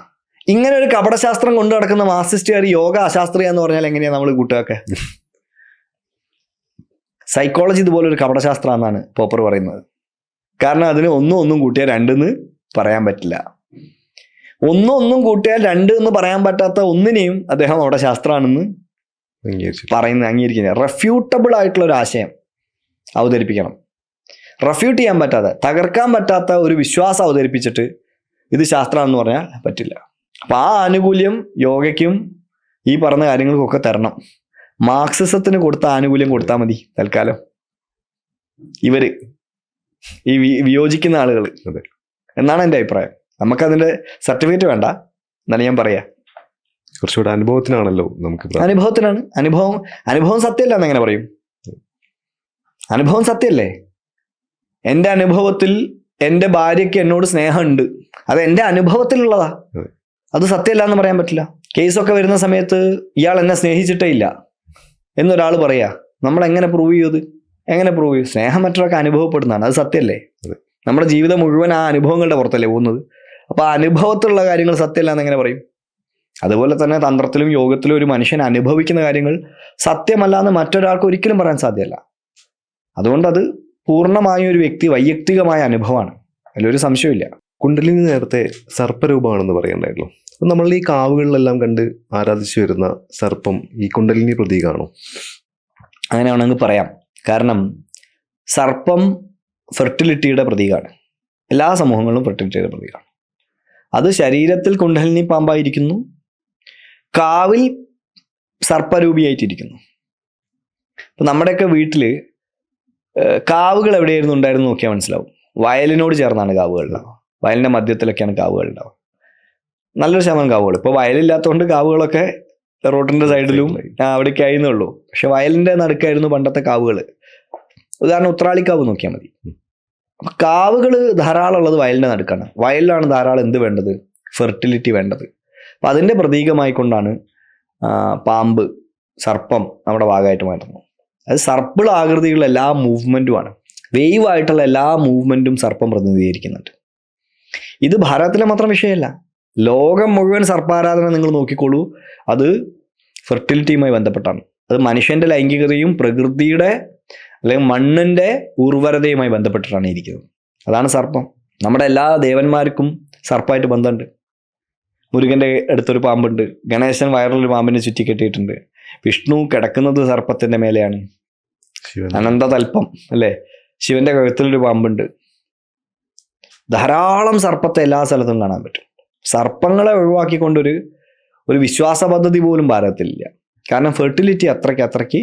ഇങ്ങനെ ഒരു കപടശാസ്ത്രം കൊണ്ടു നടക്കുന്ന മാർക്സിസ്റ്റുകാർ യോഗ അശാസ്ത്രീയ എന്ന് പറഞ്ഞാൽ എങ്ങനെയാ നമ്മൾ കൂട്ടുകാർക്ക്? സൈക്കോളജി ഇതുപോലെ ഒരു കപടശാസ്ത്രം എന്നാണ് പോപ്പർ പറയുന്നത്. കാരണം അതിന് ഒന്നും കൂട്ടിയാൽ രണ്ടെന്ന് പറയാൻ പറ്റില്ല. ഒന്നും കൂട്ടിയാൽ രണ്ട് എന്ന് പറയാൻ പറ്റാത്ത ഒന്നിനെയും അദ്ദേഹം അവിടെ ശാസ്ത്രമാണെന്ന് അംഗീകരിക്കുന്നത്. റെഫ്യൂട്ടബിൾ ആയിട്ടുള്ള ഒരു ആശയം അവതരിപ്പിക്കണം. റെഫ്യൂട്ട് ചെയ്യാൻ പറ്റാതെ, തകർക്കാൻ പറ്റാത്ത ഒരു വിശ്വാസം അവതരിപ്പിച്ചിട്ട് ഇത് ശാസ്ത്രമാണെന്ന് പറഞ്ഞാൽ പറ്റില്ല. അപ്പം ആ ആനുകൂല്യം യോഗയ്ക്കും ഈ പറഞ്ഞ കാര്യങ്ങൾക്കൊക്കെ തരണം. മാർക്സിസത്തിന് കൊടുത്ത ആനുകൂല്യം കൊടുത്താൽ മതി തൽക്കാലം. ഇവര് ഈ വിയോജിക്കുന്ന ആളുകൾ അതെ. എന്നാണ് എൻ്റെ അഭിപ്രായം. നമുക്കതിൻ്റെ സർട്ടിഫിക്കറ്റ് വേണ്ട, എന്നാലും ഞാൻ പറയാം, കുറച്ചുകൂടെ അനുഭവത്തിനാണല്ലോ നമുക്ക് അനുഭവത്തിനാണ്. അനുഭവം സത്യമല്ല എന്നെങ്ങനെ പറയും? അനുഭവം സത്യമല്ലേ? എൻ്റെ അനുഭവത്തിൽ എൻ്റെ ഭാര്യയ്ക്ക് എന്നോട് സ്നേഹമുണ്ട്, അത് എൻ്റെ അനുഭവത്തിലുള്ളതാ, അത് സത്യമല്ല എന്ന് പറയാൻ പറ്റില്ല. കേസൊക്കെ വരുന്ന സമയത്ത് ഇയാൾ എന്നെ സ്നേഹിച്ചിട്ടേ ഇല്ല എന്നൊരാൾ പറയാ, നമ്മൾ എങ്ങനെ പ്രൂവ് ചെയ്യും? എങ്ങനെ പ്രൂവ് ചെയ്യും? സ്നേഹം മറ്റൊരാൾക്ക് അനുഭവപ്പെടുന്നതാണ്, അത് സത്യമല്ലേ? നമ്മുടെ ജീവിതം മുഴുവൻ ആ അനുഭവങ്ങളുടെ പുറത്തല്ലേ പോകുന്നത്. അപ്പൊ ആ അനുഭവത്തിലുള്ള കാര്യങ്ങൾ സത്യമല്ല എന്ന് എങ്ങനെ പറയും? അതുപോലെ തന്നെ തന്ത്രത്തിലും യോഗത്തിലും ഒരു മനുഷ്യൻ അനുഭവിക്കുന്ന കാര്യങ്ങൾ സത്യമല്ല എന്ന് മറ്റൊരാൾക്ക് ഒരിക്കലും പറയാൻ സാധ്യമല്ല. അതുകൊണ്ട് അത് പൂർണ്ണമായും ഒരു വൈയക്തികമായ അനുഭവമാണ്, അതിലൊരു സംശയമില്ല. കുണ്ടലിനി നേരത്തെ സർപ്പരൂപമാണെന്ന് പറയണ്ടായിരുന്നു. അപ്പം നമ്മൾ ഈ കാവുകളിലെല്ലാം കണ്ട് ആരാധിച്ചു വരുന്ന സർപ്പം ഈ കുണ്ടലിനി പ്രതീകമാണോ? അങ്ങനെയാണെങ്കിൽ പറയാം. കാരണം സർപ്പം ഫെർട്ടിലിറ്റിയുടെ പ്രതീകമാണ്. എല്ലാ സമൂഹങ്ങളിലും ഫെർട്ടിലിറ്റിയുടെ പ്രതീകമാണ്. അത് ശരീരത്തിൽ കുണ്ടലിനി പാമ്പായിരിക്കുന്നു, കാവിൽ സർപ്പരൂപിയായിട്ടിരിക്കുന്നു. ഇപ്പം നമ്മുടെയൊക്കെ വീട്ടിൽ കാവുകൾ എവിടെയായിരുന്നു ഉണ്ടായിരുന്നു നോക്കിയാൽ മനസ്സിലാവും. വയലിനോട് ചേർന്നാണ് കാവുകൾ ഉണ്ടാവുക. വയലിൻ്റെ മധ്യത്തിലൊക്കെയാണ് കാവുകൾ ഉണ്ടാവുക. നല്ലൊരു ശതമാനം കാവുകൾ. ഇപ്പോൾ വയലില്ലാത്തതുകൊണ്ട് കാവുകളൊക്കെ റോഡിൻ്റെ സൈഡിലും അവിടേക്ക് ആയിരുന്നേ ഉള്ളൂ. പക്ഷെ വയലിൻ്റെ നടുക്കായിരുന്നു പണ്ടത്തെ കാവുകൾ. ഉദാഹരണം ഉത്രാളിക്കാവ് നോക്കിയാൽ മതി. അപ്പം കാവുകൾ ധാരാളം ഉള്ളത് വയലിൻ്റെ നടുക്കാണ്. വയലിലാണ് ധാരാളം എന്ത് വേണ്ടത്? ഫെർട്ടിലിറ്റി വേണ്ടത്. അപ്പം അതിൻ്റെ പ്രതീകമായിക്കൊണ്ടാണ് പാമ്പ്, സർപ്പം നമ്മുടെ ഭാഗമായിട്ട് മാറ്റുന്നത്. അത് സർപ്പിൾ ആകൃതിയുള്ള എല്ലാ മൂവ്മെൻറ്റുമാണ്. വേവ് ആയിട്ടുള്ള എല്ലാ മൂവ്മെൻറ്റും സർപ്പം പ്രതിനിധീകരിക്കുന്നുണ്ട്. ഇത് ഭാരതത്തിലെ മാത്രം വിഷയമല്ല, ലോകം മുഴുവൻ സർപ്പാരാധന നിങ്ങൾ നോക്കിക്കോളൂ, അത് ഫെർട്ടിലിറ്റിയുമായി ബന്ധപ്പെട്ടാണ്. അത് മനുഷ്യൻ്റെ ലൈംഗികതയും പ്രകൃതിയുടെ അല്ലെങ്കിൽ മണ്ണിൻ്റെ ഉർവരതയുമായി ബന്ധപ്പെട്ടിട്ടാണ് ഇരിക്കുന്നത്. അതാണ് സർപ്പം. നമ്മുടെ എല്ലാ ദേവന്മാർക്കും സർപ്പമായിട്ട് ബന്ധമുണ്ട്. മുരുകൻ്റെ അടുത്തൊരു പാമ്പുണ്ട്, ഗണേശൻ വയറിലൊരു പാമ്പിനെ ചുറ്റി കെട്ടിയിട്ടുണ്ട്, വിഷ്ണു കിടക്കുന്നത് സർപ്പത്തിൻ്റെ മേലെയാണ്, അനന്തതൽപ്പം അല്ലേ, ശിവന്റെ കഴുത്തിലൊരു പാമ്പുണ്ട്. ധാരാളം സർപ്പത്തെ എല്ലാ സ്ഥലത്തും കാണാൻ പറ്റും. സർപ്പങ്ങളെ ഒഴിവാക്കിക്കൊണ്ടൊരു വിശ്വാസ പദ്ധതി പോലും ഭാരതത്തിലില്ല. കാരണം ഫെർട്ടിലിറ്റി അത്രയ്ക്ക്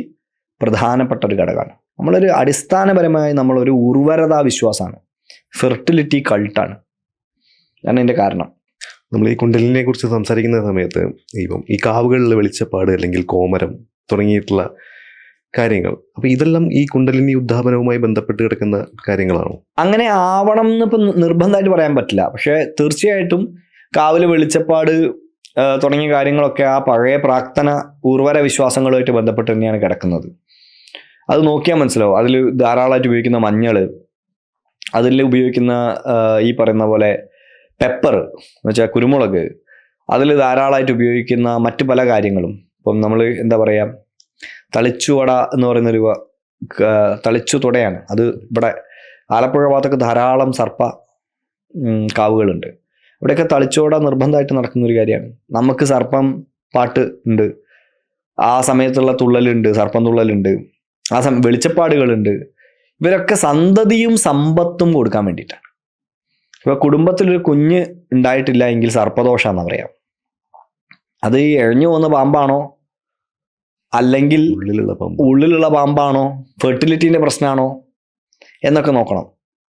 പ്രധാനപ്പെട്ട ഒരു ഘടകമാണ്. നമ്മളൊരു അടിസ്ഥാനപരമായി നമ്മളൊരു ഉർവരതാ വിശ്വാസമാണ്, ഫെർട്ടിലിറ്റി കൾട്ടാണ്. അതാണ് ഇതിൻ്റെ കാരണം. നമ്മൾ ഈ കുണ്ടലിനെ കുറിച്ച് സംസാരിക്കുന്ന സമയത്ത് ഇപ്പം ഈ കാവുകളിൽ വെളിച്ചപ്പാട് അല്ലെങ്കിൽ കോമരം തുടങ്ങിയിട്ടുള്ള കാര്യങ്ങൾ, അപ്പം ഇതെല്ലാം ഈ കുണ്ടലിനി ഉദ്ധാപനവുമായി ബന്ധപ്പെട്ട് കിടക്കുന്ന കാര്യങ്ങളാണോ? അങ്ങനെ ആവണം എന്ന് ഇപ്പം നിർബന്ധമായിട്ട് പറയാൻ പറ്റില്ല. പക്ഷേ തീർച്ചയായിട്ടും കാവിലെ വെളിച്ചപ്പാട് തുടങ്ങിയ കാര്യങ്ങളൊക്കെ ആ പഴയ പ്രാക്തന ഉർവര വിശ്വാസങ്ങളുമായിട്ട് ബന്ധപ്പെട്ട് തന്നെയാണ് കിടക്കുന്നത്. അത് നോക്കിയാൽ മനസ്സിലാവും. അതിൽ ധാരാളമായിട്ട് ഉപയോഗിക്കുന്ന മഞ്ഞൾ, അതിൽ ഉപയോഗിക്കുന്ന ഈ പറയുന്ന പോലെ പെപ്പർ എന്ന് വെച്ചാൽ കുരുമുളക്, അതിൽ ധാരാളമായിട്ട് ഉപയോഗിക്കുന്ന മറ്റു പല കാര്യങ്ങളും. ഇപ്പം നമ്മൾ എന്താ പറയുക, തളിച്ചുവട എന്ന് പറയുന്നൊരു തളിച്ചു തുടയാണ്. അത് ഇവിടെ ആലപ്പുഴ ഭാഗത്തൊക്കെ ധാരാളം സർപ്പ കാവുകളുണ്ട്. ഇവിടെയൊക്കെ തളിച്ചുവട നിർബന്ധമായിട്ട് നടക്കുന്നൊരു കാര്യമാണ്. നമുക്ക് സർപ്പം പാട്ട് ഉണ്ട്, ആ സമയത്തുള്ള തുള്ളലുണ്ട്, സർപ്പം തുള്ളലുണ്ട്, ആ വെളിച്ചപ്പാടുകളുണ്ട്. ഇവരൊക്കെ സന്തതിയും സമ്പത്തും കൊടുക്കാൻ വേണ്ടിയിട്ടാണ്. ഇപ്പൊ കുടുംബത്തിലൊരു കുഞ്ഞ് ഉണ്ടായിട്ടില്ല എങ്കിൽ സർപ്പദോഷാന്ന് പറയാം. അത് എഴഞ്ഞു പോകുന്ന പാമ്പാണോ അല്ലെങ്കിൽ ഉള്ളിലുള്ള പാമ്പാണോ, ഫെർട്ടിലിറ്റീൻ്റെ പ്രശ്നമാണോ എന്നൊക്കെ നോക്കണം.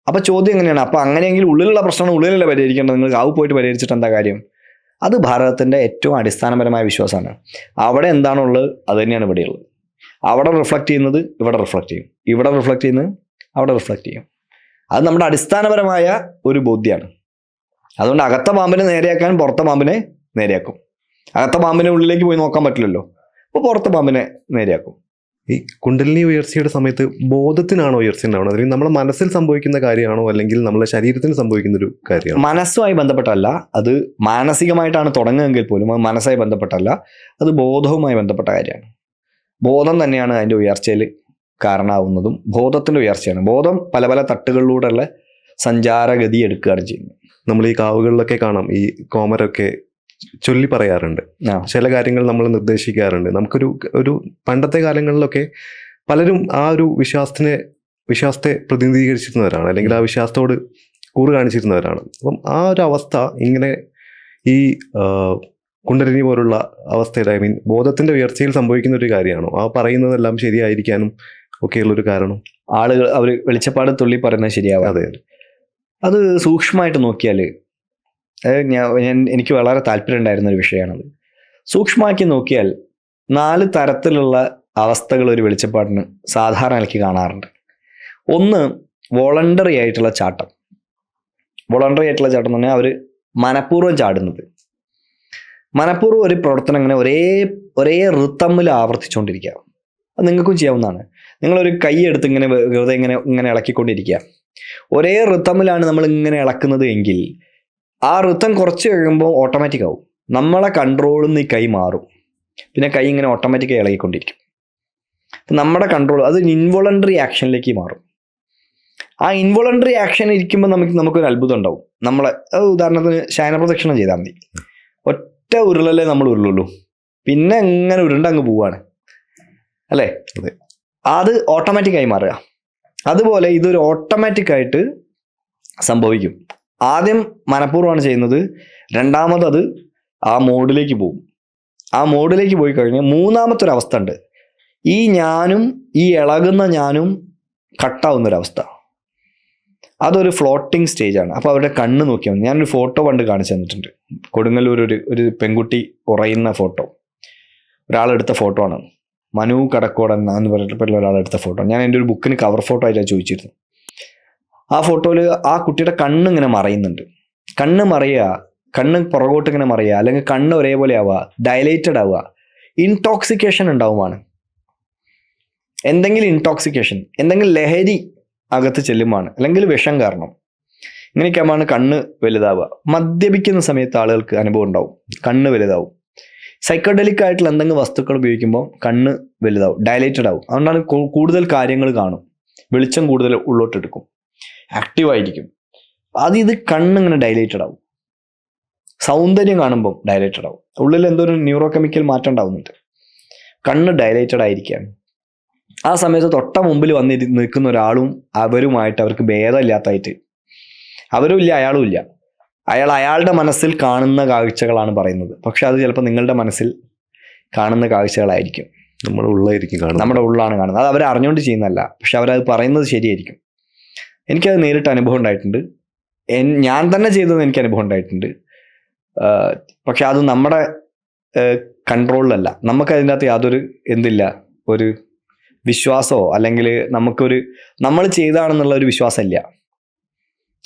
അപ്പൊ ചോദ്യം എങ്ങനെയാണ്? അപ്പൊ അങ്ങനെയെങ്കിൽ ഉള്ളിലുള്ള പ്രശ്നമാണ് ഉള്ളിലല്ല പരിഹരിക്കേണ്ടത്, നിങ്ങൾ കാവ് പോയിട്ട് പരിഹരിച്ചിട്ട് എന്താ കാര്യം? അത് ഭാരതത്തിന്റെ ഏറ്റവും അടിസ്ഥാനപരമായ വിശ്വാസമാണ്. അവിടെ എന്താണുള്ളത് അത് തന്നെയാണ് ഇവിടെയുള്ളത്. അവിടെ റിഫ്ലക്ട് ചെയ്യുന്നത് ഇവിടെ റിഫ്ലക്ട് ചെയ്യും, ഇവിടെ റിഫ്ലക്ട് ചെയ്യുന്നത് അവിടെ റിഫ്ലക്ട് ചെയ്യും. അത് നമ്മുടെ അടിസ്ഥാനപരമായ ഒരു ബോധ്യമാണ്. അതുകൊണ്ട് അകത്ത പാമ്പിനെ നേരെയാക്കാൻ പുറത്തെ പാമ്പിനെ നേരെയാക്കും. അകത്ത പാമ്പിനെ ഉള്ളിലേക്ക് പോയി നോക്കാൻ പറ്റില്ലല്ലോ, അപ്പോൾ പുറത്തെ പാമ്പിനെ നേരെയാക്കും. ഈ കുണ്ടലിനി ഉയർച്ചയുടെ സമയത്ത് ബോധത്തിനാണോ ഉയർച്ച ഉണ്ടാവുന്നത്, അല്ലെങ്കിൽ നമ്മുടെ മനസ്സിൽ സംഭവിക്കുന്ന കാര്യമാണോ, അല്ലെങ്കിൽ നമ്മുടെ ശരീരത്തിന് സംഭവിക്കുന്ന ഒരു കാര്യമാണോ? മനസ്സുമായി ബന്ധപ്പെട്ടല്ല, അത് മാനസികമായിട്ടാണ് തുടങ്ങുമെങ്കിൽ പോലും അത് മനസ്സായി ബന്ധപ്പെട്ടല്ല, അത് ബോധവുമായി ബന്ധപ്പെട്ട കാര്യമാണ്. ബോധം തന്നെയാണ് അതിൻ്റെ ഉയർച്ചയിൽ കാരണമാവുന്നതും ബോധത്തിൻ്റെ ഉയർച്ചയാണ്. ബോധം പല പല തട്ടുകളിലൂടെയുള്ള സഞ്ചാരഗതി എടുക്കുകയാണ് ചെയ്യുന്നത്. നമ്മൾ ഈ കാവുകളിലൊക്കെ കാണാം, ഈ കോമരൊക്കെ ചൊല്ലി പറയാറുണ്ട്, ചില കാര്യങ്ങൾ നമ്മൾ നിർദ്ദേശിക്കാറുണ്ട്. നമുക്കൊരു പണ്ടത്തെ കാലങ്ങളിലൊക്കെ പലരും ആ ഒരു വിശ്വാസത്തെ പ്രതിനിധീകരിച്ചിരുന്നവരാണ്, അല്ലെങ്കിൽ ആ വിശ്വാസത്തോട് കൂറ് കാണിച്ചിരുന്നവരാണ്. അപ്പം ആ ഒരു അവസ്ഥ ഇങ്ങനെ ഈ കുണ്ടലിനി പോലുള്ള അവസ്ഥയിൽ, ഐ മീൻ ബോധത്തിന്റെ ഉയർച്ചയിൽ സംഭവിക്കുന്ന ഒരു കാര്യമാണോ? ആ പറയുന്നതെല്ലാം ശരിയായിരിക്കാനും ഒക്കെയുള്ളൊരു കാരണം. ആളുകൾ അവർ വെളിച്ചപ്പാട് തുള്ളി പറയുന്നത് ശരിയാവാം. അതെ. അത് സൂക്ഷ്മമായിട്ട് നോക്കിയാൽ എനിക്ക് വളരെ താല്പര്യം ഉണ്ടായിരുന്ന ഒരു വിഷയമാണത്. സൂക്ഷ്മമാക്കി നോക്കിയാൽ 4 തരത്തിലുള്ള അവസ്ഥകൾ ഒരു വെളിച്ചപ്പാടിന് സാധാരണ എനിക്ക് കാണാറുണ്ട്. ഒന്ന്, വോളണ്ടറി ആയിട്ടുള്ള ചാട്ടം. വോളണ്ടറി ആയിട്ടുള്ള ചാട്ടം എന്ന് പറഞ്ഞാൽ അവർ മനഃപൂർവ്വം ചാടുന്നത്. മനഃപൂർവ്വം ഒരു പ്രവർത്തനം ഇങ്ങനെ ഒരേ ഋത്തമ്മിൽ ആവർത്തിച്ചുകൊണ്ടിരിക്കുക. അത് നിങ്ങൾക്കും ചെയ്യാവുന്നതാണ്. നിങ്ങളൊരു കൈ എടുത്ത് ഇങ്ങനെ വെറുതെ ഇങ്ങനെ ഇളക്കിക്കൊണ്ടിരിക്കുക. ഒരേ ഋത്തമ്മിലാണ് നമ്മൾ ഇങ്ങനെ ഇളക്കുന്നത് എങ്കിൽ ആ ഋത്തം കുറച്ച് കഴിയുമ്പോൾ ഓട്ടോമാറ്റിക് ആവും. നമ്മളെ കൺട്രോളിൽ നിന്ന് ഈ കൈ മാറും. പിന്നെ കൈ ഇങ്ങനെ ഓട്ടോമാറ്റിക്കായി ഇളകിക്കൊണ്ടിരിക്കും. നമ്മുടെ കൺട്രോൾ അത് ഇൻവോളണ്ടറി ആക്ഷനിലേക്ക് മാറും. ആ ഇൻവോളണ്ടറി ആക്ഷൻ ഇരിക്കുമ്പോൾ നമുക്കൊരു അത്ഭുതം ഉണ്ടാവും. നമ്മളെ ഉദാഹരണത്തിന് ശയനപ്രദക്ഷിണം ചെയ്താൽ മതി. ഒറ്റ ഉരുളല്ലേ നമ്മൾ ഉരുളുള്ളൂ, പിന്നെ എങ്ങനെ ഉരുണ്ടങ്ങ് പോവാണ് അല്ലേ? അത് ഓട്ടോമാറ്റിക്കായി മാറുക. അതുപോലെ ഇതൊരു ഓട്ടോമാറ്റിക്കായിട്ട് സംഭവിക്കും. ആദ്യം മനഃപൂർവ്വമാണ് ചെയ്യുന്നത്, രണ്ടാമത് അത് ആ മോഡിലേക്ക് പോകും. ആ മോഡിലേക്ക് പോയി കഴിഞ്ഞാൽ മൂന്നാമത്തെ ഒരു അവസ്ഥ ഉണ്ട്. ഈ ഞാനും ഈ ഇളകുന്ന ഞാനും കട്ടാവുന്നൊരവസ്ഥ. അതൊരു ഫ്ലോട്ടിങ് സ്റ്റേജാണ്. അപ്പോൾ അവരുടെ കണ്ണ് നോക്കിയാൽ മതി. ഞാനൊരു ഫോട്ടോ പണ്ട് കാണിച്ചു തന്നിട്ടുണ്ട്. കൊടുങ്ങല്ലൂർ ഒരു പെൺകുട്ടി ഉറയുന്ന ഫോട്ടോ, ഒരാളെടുത്ത ഫോട്ടോ ആണ്. മനു കടക്കോടൻ എന്ന് പറഞ്ഞിട്ടുള്ള ഒരാളെടുത്ത ഫോട്ടോ. ഞാൻ എൻ്റെ ഒരു ബുക്കിന് കവർ ഫോട്ടോ ആയിട്ടാണ് ചോദിച്ചിരുന്നു. ആ ഫോട്ടോയിൽ ആ കുട്ടിയുടെ കണ്ണ് ഇങ്ങനെ മറയുന്നുണ്ട്. കണ്ണ് മറയുക, കണ്ണ് പുറകോട്ട് ഇങ്ങനെ മറയുക, അല്ലെങ്കിൽ കണ്ണ് ഒരേപോലെ ആവുക, ഡയലേറ്റഡ് ആവുക. ഇൻടോക്സിക്കേഷൻ ഉണ്ടാവുമാണ്. എന്തെങ്കിലും ഇൻടോക്സിക്കേഷൻ, എന്തെങ്കിലും ലഹരി അകത്ത് ചെല്ലുമാണ്, അല്ലെങ്കിൽ വിഷം കാരണം. ഇങ്ങനെയൊക്കെ ആകുമ്പോൾ കണ്ണ് വലുതാവുക. മദ്യപിക്കുന്ന സമയത്ത് ആളുകൾക്ക് അനുഭവം ഉണ്ടാവും, കണ്ണ് വലുതാവും. സൈക്കോഡെലിക് ആയിട്ടുള്ള എന്തെങ്കിലും വസ്തുക്കൾ ഉപയോഗിക്കുമ്പോൾ കണ്ണ് വലുതാവും, ഡയലേറ്റഡ് ആവും. അതുകൊണ്ടാണ് കൂടുതൽ കാര്യങ്ങൾ കാണും, വെളിച്ചം കൂടുതൽ ഉള്ളോട്ടെടുക്കും, ആക്റ്റീവായിരിക്കും. ഇത് കണ്ണിങ്ങനെ ഡയലേറ്റഡ് ആവും. സൗന്ദര്യം കാണുമ്പോൾ ഡയലേറ്റഡ് ആവും. ഉള്ളിൽ എന്തോ ഒരു ന്യൂറോ കെമിക്കൽ മാറ്റം ഉണ്ടാവുന്നുണ്ട്. കണ്ണ് ഡയലേറ്റഡ് ആയിരിക്കുകയാണ്. ആ സമയത്ത് തൊട്ട മുമ്പിൽ വന്ന് നിൽക്കുന്ന ഒരാളും അവരുമായിട്ട് അവർക്ക് ഭേദമില്ലാത്തായിട്ട്, അവരും ഇല്ല അയാളും ഇല്ല. അയാളുടെ മനസ്സിൽ കാണുന്ന കാഴ്ചകളാണ് പറയുന്നത്. പക്ഷെ അത് ചിലപ്പോൾ നിങ്ങളുടെ മനസ്സിൽ കാണുന്ന കാഴ്ചകളായിരിക്കും. നമ്മുടെ ഉള്ളാണ് കാണുന്നത്. അത് അവർ അറിഞ്ഞുകൊണ്ട് ചെയ്യുന്നതല്ല, പക്ഷെ അവരത് പറയുന്നത് ശരിയായിരിക്കും. എനിക്കത് നേരിട്ട് അനുഭവം ഉണ്ടായിട്ടുണ്ട്. ഞാൻ തന്നെ ചെയ്തത് എനിക്ക് അനുഭവം ഉണ്ടായിട്ടുണ്ട്. പക്ഷെ അത് നമ്മുടെ കൺട്രോളിലല്ല. നമുക്കതിൻ്റെ അകത്ത് യാതൊരു ഒരു വിശ്വാസമോ അല്ലെങ്കിൽ നമ്മൾ ചെയ്താണെന്നുള്ള ഒരു വിശ്വാസമില്ല.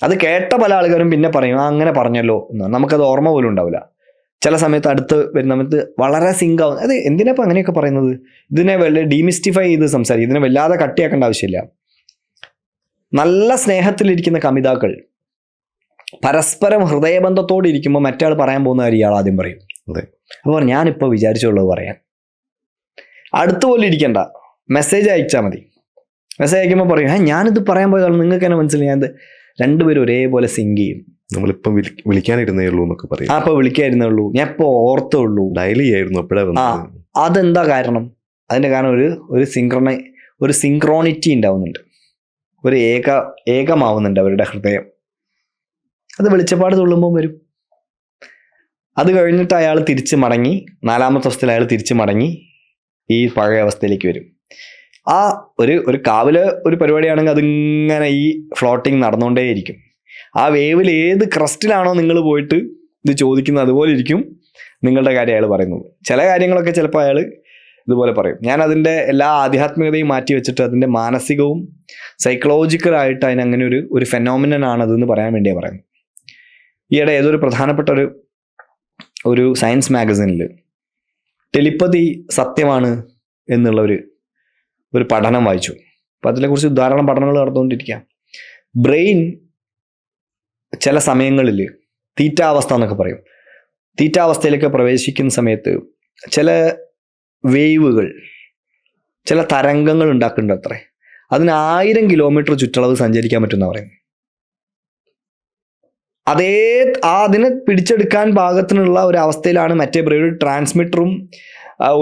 അത് കേട്ട പല ആൾക്കാരും പിന്നെ പറയും അങ്ങനെ പറഞ്ഞല്ലോ എന്ന്. നമുക്കത് ഓർമ്മ പോലും ഉണ്ടാവില്ല. ചില സമയത്ത് അടുത്ത് വരുന്ന സമയത്ത് വളരെ സിങ്ക് ആവും. അത് എന്തിനാപ്പോൾ അങ്ങനെയൊക്കെ പറയുന്നത്? ഇതിനെ ഡീമിസ്റ്റിഫൈ ചെയ്ത് സംസാരിക്കും. ഇതിനെ വല്ലാതെ കട്ടിയാക്കേണ്ട ആവശ്യമില്ല. നല്ല സ്നേഹത്തിലിരിക്കുന്ന കമിതാക്കൾ പരസ്പരം ഹൃദയബന്ധത്തോടെ ഇരിക്കുമ്പോൾ മറ്റേ ആൾ പറയാൻ പോകുന്ന കാര്യം ഇയാൾ ആദ്യം പറയും. അപ്പോൾ ഞാനിപ്പോൾ വിചാരിച്ചുള്ളത് പറയാൻ. അടുത്തുപോലെ ഇരിക്കണ്ട, മെസ്സേജ് അയച്ചാൽ മതി. മെസ്സേജ് അയക്കുമ്പോൾ പറയും ഞാനിത് പറയാൻ പോയതാണ്, നിങ്ങൾക്ക് തന്നെ മനസ്സിലായി. ഞാൻ രണ്ടുപേരും ഒരേപോലെ സിങ്ക് ചെയ്യും. നമ്മളിപ്പം വിളിക്കാനിരുന്നേ ഉള്ളൂ എന്നൊക്കെ പറയും. അപ്പോൾ വിളിക്കാനിരുന്നേ ഉള്ളൂ, ഞാൻ ഇപ്പോൾ ഓർത്തേ ഉള്ളൂ, ഡയലി ആയിരുന്നു അപ്പോഴാണ്. അതെന്താ കാരണം? അതിൻ്റെ കാരണം ഒരു സിങ്ക്രോണിറ്റി ഉണ്ടാവുന്നുണ്ട്, ഒരു ഏകമാവുന്നുണ്ട് അവരുടെ ഹൃദയം. അത് വെളിച്ചപ്പാട് തുള്ളുമ്പോൾ വരും. അത് കഴിഞ്ഞിട്ട് അയാൾ തിരിച്ച് മടങ്ങി, 4ാമത്തെ അവസ്ഥയിൽ അയാൾ തിരിച്ച് മടങ്ങി ഈ പഴയ അവസ്ഥയിലേക്ക് വരും. ആ ഒരു കാവിലെ ഒരു പരിപാടിയാണെങ്കിൽ അതിങ്ങനെ ഈ ഫ്ലോട്ടിങ് നടന്നുകൊണ്ടേയിരിക്കും. ആ വേവിൽ ഏത് ക്രസ്റ്റിലാണോ നിങ്ങൾ പോയിട്ട് ഇത് ചോദിക്കുന്നത് അതുപോലെ ഇരിക്കും നിങ്ങളുടെ കാര്യം അയാൾ പറയുന്നത്. ചില കാര്യങ്ങളൊക്കെ ചിലപ്പോൾ അയാൾ ഇതുപോലെ പറയും. ഞാൻ അതിൻ്റെ എല്ലാ ആധ്യാത്മികതയും മാറ്റി വെച്ചിട്ട് അതിൻ്റെ മാനസികവും സൈക്കോളജിക്കലായിട്ട് അതിനങ്ങനെ ഒരു ഫെനോമിനൻ ആണതെന്ന് പറയാൻ വേണ്ടിയാണ് പറയുന്നത്. ഈയിടെ ഏതൊരു പ്രധാനപ്പെട്ട ഒരു സയൻസ് മാഗസിനിൽ ടെലിപ്പതി സത്യമാണ് എന്നുള്ള ഒരു പഠനം വായിച്ചു. അപ്പം അതിനെക്കുറിച്ച് ധാരാളം പഠനങ്ങൾ നടന്നുകൊണ്ടിരിക്കുക. ബ്രെയിൻ ചില സമയങ്ങളിൽ തീറ്റാവസ്ഥ എന്നൊക്കെ പറയും, തീറ്റാവസ്ഥയിലേക്ക് പ്രവേശിക്കുന്ന സമയത്ത് ചില വേവുകൾ, ചില തരംഗങ്ങൾ ഉണ്ടാക്കുന്നുണ്ട് അത്രേ. അതിന് 1000 കിലോമീറ്റർ ചുറ്റളവ് സഞ്ചരിക്കാൻ പറ്റുമെന്ന് പറയുന്നത്. അതിനെ പിടിച്ചെടുക്കാൻ പാകത്തിനുള്ള ഒരു അവസ്ഥയിലാണ് മറ്റേ ബ്രെയിൻ. ട്രാൻസ്മിറ്ററും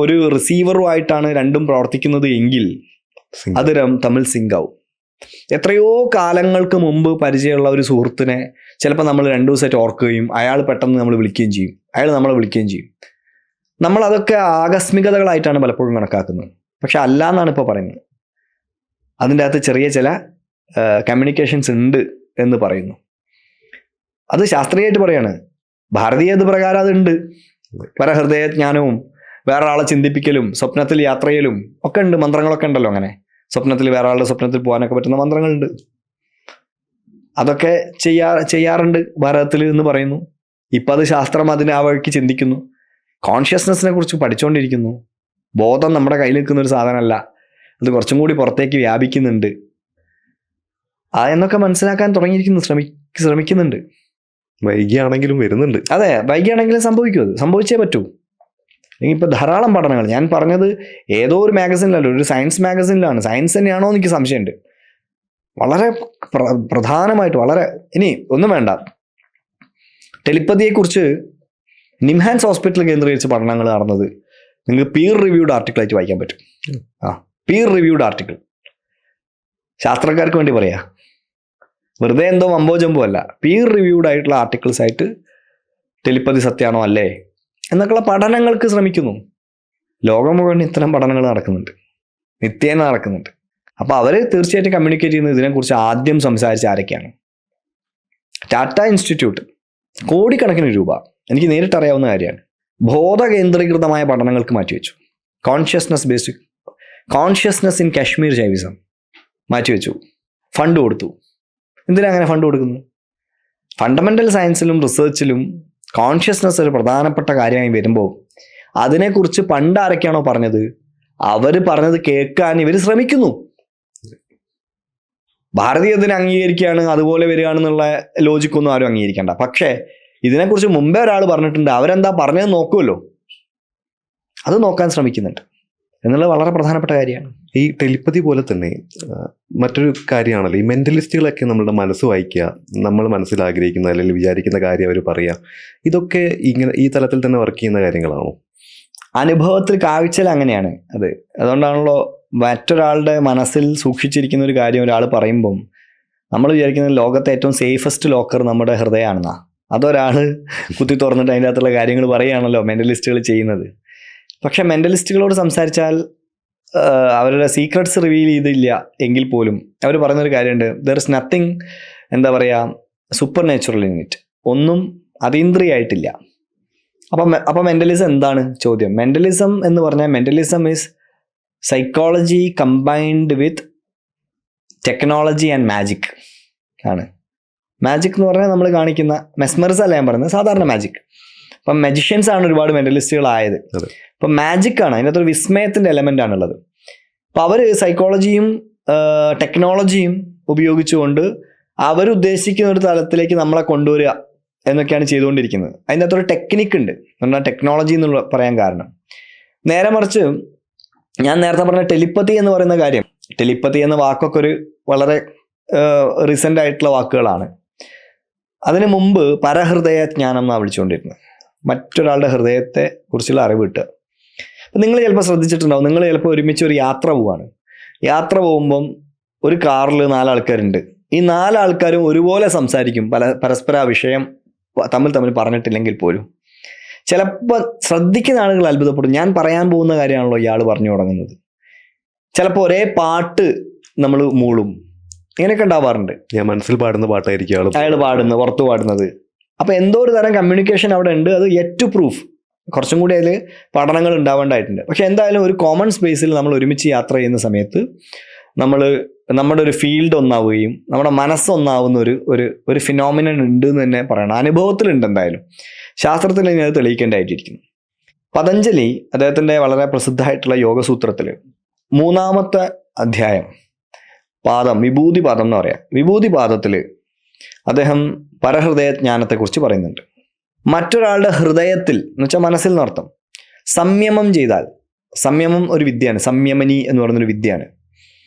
ഒരു റിസീവറും ആയിട്ടാണ് രണ്ടും പ്രവർത്തിക്കുന്നത് എങ്കിൽ അത് തമ്മിൽ സിങ്ക് ആവും. എത്രയോ കാലങ്ങൾക്ക് മുമ്പ് പരിചയമുള്ള ഒരു സുഹൃത്തിനെ ചിലപ്പോൾ നമ്മൾ 2 ദിവസമായിട്ട് ഓർക്കുകയും അയാൾ പെട്ടെന്ന് നമ്മൾ വിളിക്കുകയും ചെയ്യും, അയാൾ നമ്മളെ വിളിക്കുകയും ചെയ്യും. നമ്മളതൊക്കെ ആകസ്മികതകളായിട്ടാണ് പലപ്പോഴും കണക്കാക്കുന്നത്. പക്ഷെ അല്ല എന്നാണ് ഇപ്പോൾ പറയുന്നത്. അതിൻ്റെ അകത്ത് ചെറിയ ചില കമ്മ്യൂണിക്കേഷൻസ് ഉണ്ട് എന്ന് പറയുന്നു. അത് ശാസ്ത്രീയമായിട്ട് പറയാണ്. ഭാരതീയത പ്രകാരം അതുണ്ട്. പരഹൃദയജ്ഞാനവും വേറെ ആളെ ചിന്തിപ്പിക്കലും സ്വപ്നത്തിൽ യാത്ര ചെയ്യലും ഒക്കെ ഉണ്ട്. മന്ത്രങ്ങളൊക്കെ ഉണ്ടല്ലോ അങ്ങനെ. സ്വപ്നത്തിൽ വേറെ ആളുടെ സ്വപ്നത്തിൽ പോകാനൊക്കെ പറ്റുന്ന മന്ത്രങ്ങളുണ്ട്. അതൊക്കെ ചെയ്യാറുണ്ട് ഭാരതത്തിൽ എന്ന് പറയുന്നു. ഇപ്പം അത് ശാസ്ത്രം അതിന് ആ വഴിക്ക് ചിന്തിക്കുന്നു. കോൺഷ്യസ്നെസ്സിനെ കുറിച്ച് പഠിച്ചുകൊണ്ടിരിക്കുന്നു. ബോധം നമ്മുടെ കയ്യിൽ നിൽക്കുന്ന ഒരു സാധനമല്ല, അത് കുറച്ചും കൂടി പുറത്തേക്ക് വ്യാപിക്കുന്നുണ്ട്. എന്നൊക്കെ മനസ്സിലാക്കാൻ തുടങ്ങിയിരിക്കുന്നു, ശ്രമിക്കുന്നുണ്ട്. വൈകിയാണെങ്കിലും വരുന്നുണ്ട്. അതെ, വൈകിയാണെങ്കിലും സംഭവിക്കും. അത് സംഭവിച്ചേ പറ്റൂ. അല്ലെങ്കിൽ ഇപ്പോൾ ധാരാളം പഠനങ്ങൾ, ഞാൻ പറഞ്ഞത് ഏതോ ഒരു മാഗസിനിലല്ലോ, ഒരു സയൻസ് മാഗസിനിലാണ്. സയൻസ് തന്നെയാണോ എന്ന് എനിക്ക് സംശയമുണ്ട്. വളരെ പ്രധാനമായിട്ട് ഇനി ഒന്നും വേണ്ട, ടെലിപ്പതിയെക്കുറിച്ച് നിംഹാൻസ് ഹോസ്പിറ്റൽ കേന്ദ്രീകരിച്ച് പഠനങ്ങൾ നടന്നത് നിങ്ങൾക്ക് പീർ റിവ്യൂഡ് ആർട്ടിക്കിളായിട്ട് വായിക്കാൻ പറ്റും. പീർ റിവ്യൂഡ് ആർട്ടിക്കിൾ. ശാസ്ത്രക്കാർക്ക് വേണ്ടി പറയാ, വെറുതെ എന്തോ മമ്പോ ജമ്പോ അല്ല. പീർ റിവ്യൂഡ് ആയിട്ടുള്ള ആർട്ടിക്കിൾസ് ആയിട്ട് ടെലിപ്പതി സത്യമാണോ അല്ലേ എന്നൊക്കെയുള്ള പഠനങ്ങൾക്ക് ശ്രമിക്കുന്നു. ലോകം മുഴുവൻ ഇത്തരം പഠനങ്ങൾ നടക്കുന്നുണ്ട്, നിത്യേന നടക്കുന്നുണ്ട്. അപ്പോൾ അവർ തീർച്ചയായിട്ടും കമ്മ്യൂണിക്കേറ്റ് ചെയ്യുന്നത് ഇതിനെക്കുറിച്ച് ആദ്യം സംസാരിച്ച ആരൊക്കെയാണ്? ടാറ്റ ഇൻസ്റ്റിറ്റ്യൂട്ട് കോടിക്കണക്കിന് രൂപ, എനിക്ക് നേരിട്ട് അറിയാവുന്ന കാര്യമാണ്, ബോധകേന്ദ്രീകൃതമായ പഠനങ്ങൾക്ക് മാറ്റിവെച്ചു. കോൺഷ്യസ്നസ് ഇൻ കാശ്മീർ ജൈവിസം മാറ്റിവെച്ചു, ഫണ്ട് കൊടുത്തു. എന്തിനാ അങ്ങനെ ഫണ്ട് കൊടുക്കുന്നു? ഫണ്ടമെൻ്റൽ സയൻസിലും റിസർച്ചിലും കോൺഷ്യസ്നസ് ഒരു പ്രധാനപ്പെട്ട കാര്യമായി വരുമ്പോൾ അതിനെക്കുറിച്ച് പണ്ട് ആരൊക്കെയാണോ പറഞ്ഞത് അവർ പറഞ്ഞത് കേൾക്കാൻ ഇവർ ശ്രമിക്കുന്നു. ഭാരതീയത്തിന് അംഗീകരിക്കുകയാണ്, അതുപോലെ വരികയാണെന്നുള്ള ലോജിക്കൊന്നും ആരും അംഗീകരിക്കേണ്ട. പക്ഷേ ഇതിനെക്കുറിച്ച് മുമ്പേ ഒരാൾ പറഞ്ഞിട്ടുണ്ട്, അവരെന്താ പറഞ്ഞത് നോക്കുമല്ലോ, അത് നോക്കാൻ ശ്രമിക്കുന്നുണ്ട് എന്നുള്ളത് വളരെ പ്രധാനപ്പെട്ട കാര്യമാണ്. ഈ ടെലിപ്പതി പോലെ തന്നെ മറ്റൊരു കാര്യമാണല്ലോ ഈ മെൻ്റലിസ്റ്റുകളൊക്കെ നമ്മളുടെ മനസ്സ് വായിക്കുക, നമ്മൾ മനസ്സിൽ ആഗ്രഹിക്കുന്ന അല്ലെങ്കിൽ വിചാരിക്കുന്ന കാര്യം അവർ പറയുക. ഇതൊക്കെ ഇങ്ങനെ ഈ തലത്തിൽ തന്നെ വർക്ക് ചെയ്യുന്ന കാര്യങ്ങളാണോ? അനുഭവത്തിൽ കാഴ്ചയിൽ അങ്ങനെയാണ് അത്. അതുകൊണ്ടാണല്ലോ മറ്റൊരാളുടെ മനസ്സിൽ സൂക്ഷിച്ചിരിക്കുന്ന ഒരു കാര്യം ഒരാൾ പറയുമ്പം നമ്മൾ വിചാരിക്കുന്നത് ലോകത്തെ ഏറ്റവും സേഫസ്റ്റ് ലോക്കർ നമ്മുടെ ഹൃദയമാണെന്നാ. അതൊരാൾ കുത്തി തുറന്നിട്ട് അതിൻ്റെ അകത്തുള്ള കാര്യങ്ങൾ പറയുകയാണല്ലോ മെൻ്റലിസ്റ്റുകൾ ചെയ്യുന്നത്. പക്ഷെ മെൻ്റലിസ്റ്റുകളോട് സംസാരിച്ചാൽ അവരുടെ സീക്രട്സ് റിവീൽ ചെയ്തില്ല എങ്കിൽ പോലും അവർ പറയുന്നൊരു കാര്യമുണ്ട്, ദർ ഇസ് നത്തിങ്, എന്താ പറയുക, സൂപ്പർ നാച്ചുറൽ ഇൻ ഇറ്റ്. ഒന്നും അതീന്ദ്രിയായിട്ടില്ല. അപ്പം മെൻ്റലിസം എന്താണ് ചോദ്യം? മെൻ്റലിസം എന്ന് പറഞ്ഞാൽ mentalism is psychology combined with technology and magic ആണ്. മാജിക് എന്ന് പറഞ്ഞാൽ നമ്മൾ കാണിക്കുന്ന മെസ്മറിസം അല്ല ഞാൻ പറയുന്നത്, സാധാരണ മാജിക്. അപ്പം മജിഷ്യൻസ് ആണ് ഒരുപാട് മെൻ്റലിസ്റ്റുകളായത്. അപ്പം മാജിക്കാണ്, അതിനകത്തൊരു വിസ്മയത്തിൻ്റെ എലമെൻ്റ് ആണുള്ളത്. അപ്പം അവർ സൈക്കോളജിയും ടെക്നോളജിയും ഉപയോഗിച്ചുകൊണ്ട് അവരുദ്ദേശിക്കുന്ന ഒരു തലത്തിലേക്ക് നമ്മളെ കൊണ്ടുവരിക എന്നൊക്കെയാണ് ചെയ്തുകൊണ്ടിരിക്കുന്നത്. അതിൻ്റെ അകത്തൊരു ടെക്നിക്ക് ഉണ്ട്, എന്നാൽ ടെക്നോളജി എന്നുള്ള പറയാൻ കാരണം. നേരെ മറിച്ച് ഞാൻ നേരത്തെ പറഞ്ഞ ടെലിപ്പതി എന്ന് പറയുന്ന കാര്യം, ടെലിപ്പതി എന്ന വാക്കൊക്കെ ഒരു വളരെ റീസെൻ്റ് ആയിട്ടുള്ള വാക്കുകളാണ്. അതിനു മുമ്പ് പരഹൃദയജ്ഞാനം എന്നാണ് വിളിച്ചുകൊണ്ടിരുന്നത്, മറ്റൊരാളുടെ ഹൃദയത്തെ കുറിച്ചുള്ള അറിവ് കിട്ടുക. അപ്പം നിങ്ങൾ ചിലപ്പോൾ ശ്രദ്ധിച്ചിട്ടുണ്ടാവും, നിങ്ങൾ ചിലപ്പോൾ ഒരുമിച്ച് ഒരു യാത്ര പോവുകയാണ്. യാത്ര പോകുമ്പം ഒരു കാറിൽ 4 ആൾക്കാരുണ്ട്. ഈ 4 ആൾക്കാരും ഒരുപോലെ സംസാരിക്കും, പരസ്പര ആ വിഷയം തമ്മിൽ പറഞ്ഞിട്ടില്ലെങ്കിൽ പോലും. ചിലപ്പോൾ ശ്രദ്ധിക്കുന്ന ആളുകൾ അത്ഭുതപ്പെടും, ഞാൻ പറയാൻ പോകുന്ന കാര്യമാണല്ലോ ഇയാൾ പറഞ്ഞു തുടങ്ങുന്നത്. ചിലപ്പോൾ ഒരേ പാട്ട് നമ്മൾ മൂളും, ഇങ്ങനെയൊക്കെ ഉണ്ടാവാറുണ്ട്. ഞാൻ മനസ്സിൽ പാടുന്ന പാട്ടായിരിക്കും അയാൾ പാടുന്നത്, പുറത്ത് പാടുന്നത്. അപ്പം എന്തോ ഒരു തരം കമ്മ്യൂണിക്കേഷൻ അവിടെ ഉണ്ട്. അത് യെറ്റ് ടു പ്രൂഫ്, കുറച്ചും കൂടി അതിൽ പഠനങ്ങൾ ഉണ്ടാവേണ്ടതായിട്ടുണ്ട്. പക്ഷെ എന്തായാലും ഒരു കോമൺ സ്പേസിൽ നമ്മൾ ഒരുമിച്ച് യാത്ര ചെയ്യുന്ന സമയത്ത് നമ്മുടെ ഒരു ഫീൽഡ് ഒന്നാവുകയും നമ്മുടെ മനസ്സൊന്നാവുന്ന ഒരു ഫിനോമിനൻ ഉണ്ട് എന്ന് തന്നെ പറയണം. അനുഭവത്തിലുണ്ട്, എന്തായാലും ശാസ്ത്രത്തിൽ ഇനി അത് തെളിയിക്കേണ്ടതായിട്ടിരിക്കുന്നു. പതഞ്ജലി അദ്ദേഹത്തിൻ്റെ വളരെ പ്രസിദ്ധമായിട്ടുള്ള യോഗസൂത്രത്തിൽ 3-ാമത്തെ അധ്യായം പാദം, വിഭൂതി പാദം എന്ന് പറയാം. വിഭൂതി പാദത്തിൽ അദ്ദേഹം പരഹൃദയജ്ഞാനത്തെക്കുറിച്ച് പറയുന്നുണ്ട്. മറ്റൊരാളുടെ ഹൃദയത്തിൽ എന്ന് വെച്ചാൽ മനസ്സിൽ നിന്നർത്ഥം, സംയമം ചെയ്താൽ, സംയമം ഒരു വിദ്യയാണ്, സംയമനി എന്ന് പറയുന്നൊരു വിദ്യയാണ്.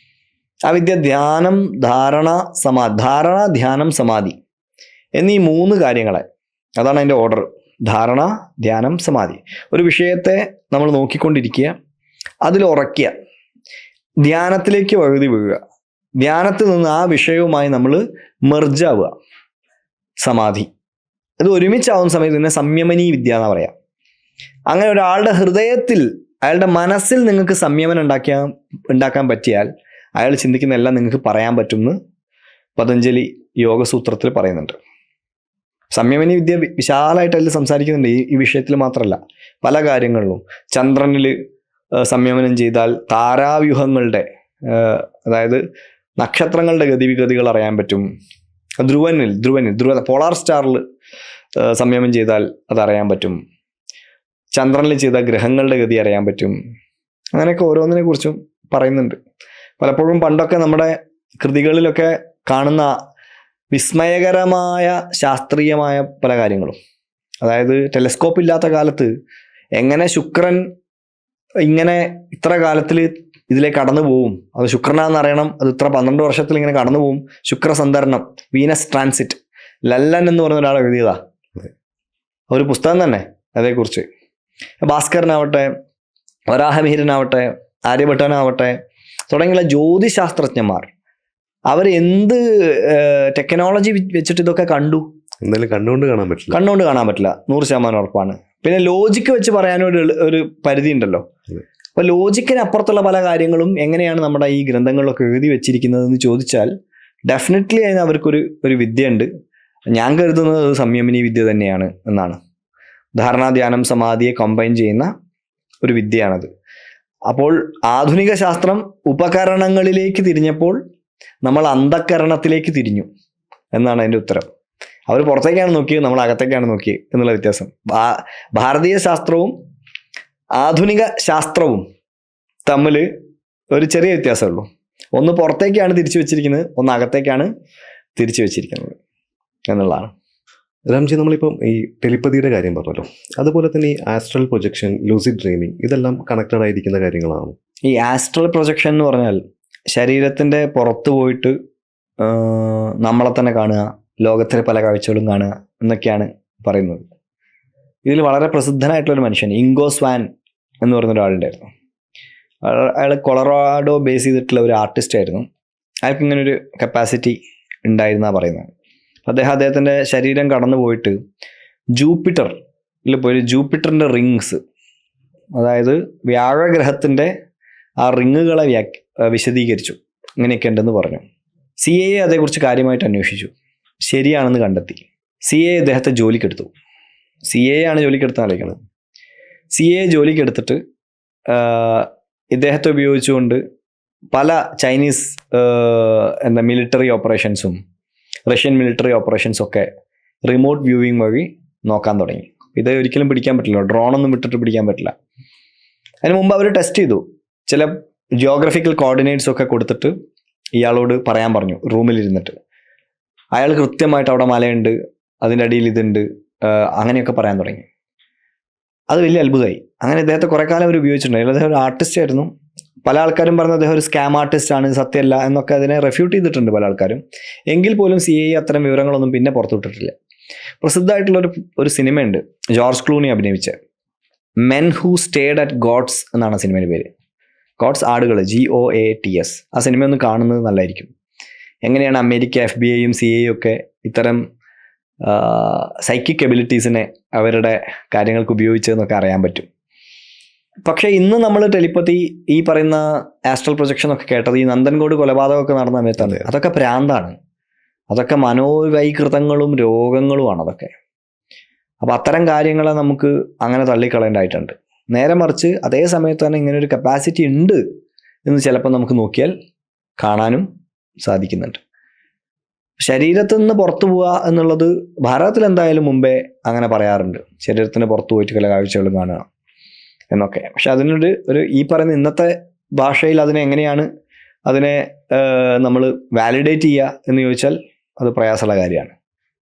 ആ വിദ്യ ധ്യാനം, ധാരണ, ധ്യാനം, സമാധി എന്നീ 3 കാര്യങ്ങളെ, അതാണ് അതിൻ്റെ ഓർഡർ. ധാരണ, ധ്യാനം, സമാധി. ഒരു വിഷയത്തെ നമ്മൾ നോക്കിക്കൊണ്ടിരിക്കുക, അതിൽ ഉറക്കുക, ധ്യാനത്തിലേക്ക് വഴുതി വീഴുക, ധ്യാനത്തിൽ നിന്ന് ആ വിഷയവുമായി നമ്മൾ മെർജാവുക, സമാധി. ഇത് ഒരുമിച്ചാവുന്ന സമയത്ത് തന്നെ സംയമനീ വിദ്യ എന്നാ പറയാം. അങ്ങനെ ഒരാളുടെ ഹൃദയത്തിൽ, അയാളുടെ മനസ്സിൽ നിങ്ങൾക്ക് സംയമനം ഉണ്ടാക്കാൻ പറ്റിയാൽ അയാൾ ചിന്തിക്കുന്ന എല്ലാം നിങ്ങൾക്ക് പറയാൻ പറ്റുമെന്ന് പതഞ്ജലി യോഗസൂത്രത്തിൽ പറയുന്നുണ്ട്. സംയമനി വിദ്യ വിശാലമായിട്ട് അതിൽ സംസാരിക്കുന്നുണ്ട്. ഈ വിഷയത്തിൽ മാത്രമല്ല, പല കാര്യങ്ങളിലും. ചന്ദ്രനിൽ സംയമനം ചെയ്താൽ താരാവ്യൂഹങ്ങളുടെ അതായത് നക്ഷത്രങ്ങളുടെ ഗതിവിഗതികൾ അറിയാൻ പറ്റും. ധ്രുവ പോളാർ സ്റ്റാറിൽ സംയമനം ചെയ്താൽ അതറിയാൻ പറ്റും. ചന്ദ്രനിൽ ചെയ്ത ഗ്രഹങ്ങളുടെ ഗതി അറിയാൻ പറ്റും. അങ്ങനെയൊക്കെ ഓരോന്നിനെ കുറിച്ചും പറയുന്നുണ്ട്. പലപ്പോഴും പണ്ടൊക്കെ നമ്മുടെ കൃതികളിലൊക്കെ കാണുന്ന വിസ്മയകരമായ ശാസ്ത്രീയമായ പല കാര്യങ്ങളും, അതായത് ടെലസ്കോപ്പ് ഇല്ലാത്ത കാലത്ത് എങ്ങനെ ശുക്രൻ ഇങ്ങനെ ഇത്ര കാലത്തിൽ ഇതിലേക്ക് കടന്നു പോവും, അത് ശുക്രനാന്ന് അറിയണം, അത് ഇത്ര 12 വർഷത്തിൽ ഇങ്ങനെ കടന്നു പോവും, ശുക്ര സന്ദർണം, വീനസ് ട്രാൻസിറ്റ്, ലല്ലൻ എന്ന് പറയുന്ന ഒരാൾ എഴുതിയതാ ഒരു പുസ്തകം തന്നെ അതേക്കുറിച്ച്. ഭാസ്കരനാവട്ടെ, വരാഹമിഹിരനാവട്ടെ, ആര്യഭട്ടനാവട്ടെ തുടങ്ങിയുള്ള ജ്യോതിശാസ്ത്രജ്ഞന്മാർ അവർ എന്ത് ടെക്നോളജി വെച്ചിട്ട് ഇതൊക്കെ കണ്ടു. എന്തായാലും കണ്ണുകൊണ്ട് കാണാൻ പറ്റില്ല, 100% ഉറപ്പാണ്. പിന്നെ ലോജിക്ക് വെച്ച് പറയാനും ഒരു പരിധി ഉണ്ടല്ലോ. അപ്പൊ ലോജിക്കിന് അപ്പുറത്തുള്ള പല കാര്യങ്ങളും എങ്ങനെയാണ് നമ്മുടെ ഈ ഗ്രന്ഥങ്ങളിലൊക്കെ എഴുതി വെച്ചിരിക്കുന്നതെന്ന് ചോദിച്ചാൽ ഡെഫിനറ്റ്ലി അതിന് അവർക്കൊരു വിദ്യ ഉണ്ട്. ഞാൻ കരുതുന്നത് അത് സംയമനി വിദ്യ തന്നെയാണ് എന്നാണ്. ധാരണാ, ധ്യാനം, സമാധിയെ കമ്പൈൻ ചെയ്യുന്ന ഒരു വിദ്യയാണത്. അപ്പോൾ ആധുനിക ശാസ്ത്രം ഉപകരണങ്ങളിലേക്ക് തിരിഞ്ഞപ്പോൾ നമ്മൾ അന്ധകരണത്തിലേക്ക് തിരിഞ്ഞു എന്നാണ് അതിൻ്റെ ഉത്തരം. അവർ പുറത്തേക്കാണ് നോക്കിയത്, നമ്മൾ അകത്തേക്കാണ് നോക്കിയത് എന്നുള്ള വ്യത്യാസം. ഭാരതീയ ശാസ്ത്രവും ആധുനിക ശാസ്ത്രവും തമ്മിൽ ഒരു ചെറിയ വ്യത്യാസമുള്ളൂ. ഒന്ന് പുറത്തേക്കാണ് തിരിച്ചു വെച്ചിരിക്കുന്നത്, ഒന്ന് അകത്തേക്കാണ് തിരിച്ചു വെച്ചിരിക്കുന്നത് എന്നുള്ളതാണ്. രാംജി, നമ്മളിപ്പം ഈ ടെലിപ്പതിയുടെ കാര്യം പറഞ്ഞല്ലോ, അതുപോലെ തന്നെ ഈ ആസ്ട്രൽ പ്രൊജക്ഷൻ, ലൂസിഡ് ഡ്രീമിങ് ഇതെല്ലാം കണക്റ്റഡ് ആയിരിക്കുന്ന കാര്യങ്ങളാണ്. ഈ ആസ്ട്രൽ പ്രൊജക്ഷൻ എന്ന് പറഞ്ഞാൽ ശരീരത്തിൻ്റെ പുറത്ത് പോയിട്ട് നമ്മളെ തന്നെ കാണുക, ലോകത്തിലെ പല കാഴ്ചകളും കാണുക എന്നൊക്കെയാണ് പറയുന്നത്. ഇതിൽ വളരെ പ്രസിദ്ധനായിട്ടുള്ളൊരു മനുഷ്യൻ ഇംഗോ സ്വാൻ എന്ന് പറയുന്ന ഒരാളുണ്ടായിരുന്നു. അയാൾ കൊളറാഡോ ബേസ് ചെയ്തിട്ടുള്ള ഒരു ആർട്ടിസ്റ്റ് ആയിരുന്നു. അയാൾക്ക് ഇങ്ങനെ ഒരു കപ്പാസിറ്റി ഉണ്ടായിരുന്നാണ് പറയുന്നത്. അദ്ദേഹത്തിൻ്റെ ശരീരം കടന്നു പോയിട്ട് ജൂപ്പിറ്ററിൽ പോയി ജൂപ്പിറ്ററിൻ്റെ റിങ്സ്, അതായത് വ്യാഴഗ്രഹത്തിൻ്റെ ആ റിങ്ങുകളെ വിശദീകരിച്ചു. ഇങ്ങനെയൊക്കെ ഉണ്ടെന്ന് പറഞ്ഞു. CIA അതേക്കുറിച്ച് കാര്യമായിട്ട് അന്വേഷിച്ചു, ശരിയാണെന്ന് കണ്ടെത്തി. CIA അദ്ദേഹത്തെ ജോലിക്കെടുത്തു. CA ആണ് ജോലിക്കെടുത്ത് ആലോചിക്കുന്നത്. CA ജോലിക്കെടുത്തിട്ട് ഇദ്ദേഹത്തെ ഉപയോഗിച്ചുകൊണ്ട് പല ചൈനീസ് മിലിറ്ററി ഓപ്പറേഷൻസും റഷ്യൻ മിലിറ്ററി ഓപ്പറേഷൻസും ഒക്കെ റിമോട്ട് വ്യൂവിങ് വഴി നോക്കാൻ തുടങ്ങി. ഇത് ഒരിക്കലും പിടിക്കാൻ പറ്റില്ല, ഡ്രോണൊന്നും വിട്ടിട്ട് പിടിക്കാൻ പറ്റില്ല. അതിന് മുമ്പ് അവർ ടെസ്റ്റ് ചെയ്തു. ചില ജിയോഗ്രഫിക്കൽ കോർഡിനേറ്റ്സ് ഒക്കെ കൊടുത്തിട്ട് ഇയാളോട് പറയാൻ പറഞ്ഞു റൂമിലിരുന്നിട്ട്. അയാൾ കൃത്യമായിട്ട് അവിടെ മലയുണ്ട്, അതിൻ്റെ അടിയിൽ ഇതുണ്ട്, അങ്ങനെയൊക്കെ പറയാൻ തുടങ്ങി. അത് വലിയ അത്ഭുതമായി. അങ്ങനെ ഇദ്ദേഹത്തെ കുറേ കാലം അവർ ഉപയോഗിച്ചിട്ടുണ്ടായിരുന്നു. അദ്ദേഹം ഒരു ആർട്ടിസ്റ്റ് ആയിരുന്നു. പല ആൾക്കാരും പറഞ്ഞത് അദ്ദേഹം ഒരു സ്കാം ആർട്ടിസ്റ്റ് ആണ്, സത്യമല്ല എന്നൊക്കെ അതിനെ റെഫ്യൂട്ട് ചെയ്തിട്ടുണ്ട് പല ആൾക്കാരും. എങ്കിൽ പോലും CIA അത്തരം വിവരങ്ങളൊന്നും പിന്നെ പുറത്തുവിട്ടിട്ടില്ല. പ്രസിദ്ധമായിട്ടുള്ളൊരു സിനിമയുണ്ട്, ജോർജ് ക്ലൂണി അഭിനയിച്ച men who stared at goats എന്നാണ് സിനിമയുടെ പേര്. ഗോഡ്സ്, ആടുകൾ, GOATS. ആ സിനിമ ഒന്ന് കാണുന്നത് നല്ലതായിരിക്കും. എങ്ങനെയാണ് അമേരിക്ക FBI-യും CIA-യും ഒക്കെ ഇത്തരം സൈക്കിക് എബിലിറ്റീസിനെ അവരുടെ കാര്യങ്ങൾക്ക് ഉപയോഗിച്ചതെന്നൊക്കെ അറിയാൻ പറ്റും. പക്ഷേ ഇന്ന് നമ്മൾ ടെലിപ്പതി, ഈ പറയുന്ന ആസ്ട്രൽ പ്രൊജക്ഷൻ ഒക്കെ കേട്ടത് ഈ നന്ദൻകോട് കൊലപാതകമൊക്കെ നടന്ന സമയത്താണ്. അതൊക്കെ ഭ്രാന്താണ്, അതൊക്കെ മനോവൈകൃതങ്ങളും രോഗങ്ങളുമാണ് അതൊക്കെ. അപ്പം അത്തരം കാര്യങ്ങളെ നമുക്ക് അങ്ങനെ തള്ളിക്കളയേണ്ടതായിട്ടുണ്ട്. നേരെ മറിച്ച് അതേ സമയത്ത് തന്നെ ഇങ്ങനെ ഒരു കപ്പാസിറ്റി ഉണ്ട് എന്ന് ചിലപ്പോൾ നമുക്ക് നോക്കിയാൽ കാണാനും സാധിക്കുന്നുണ്ട്. ശരീരത്തിൽ നിന്ന് പുറത്തു പോവുക എന്നുള്ളത് ഭാരതത്തിൽ എന്തായാലും മുമ്പേ അങ്ങനെ പറയാറുണ്ട്, ശരീരത്തിന് പുറത്തു പോയിട്ട് ചില കാഴ്ചകളും കാണുക എന്നൊക്കെ. പക്ഷെ അതിനൊരു ഈ പറയുന്ന ഇന്നത്തെ ഭാഷയിൽ അതിനെ നമ്മൾ വാലിഡേറ്റ് ചെയ്യുക എന്ന് ചോദിച്ചാൽ അത് പ്രയാസമുള്ള കാര്യമാണ്.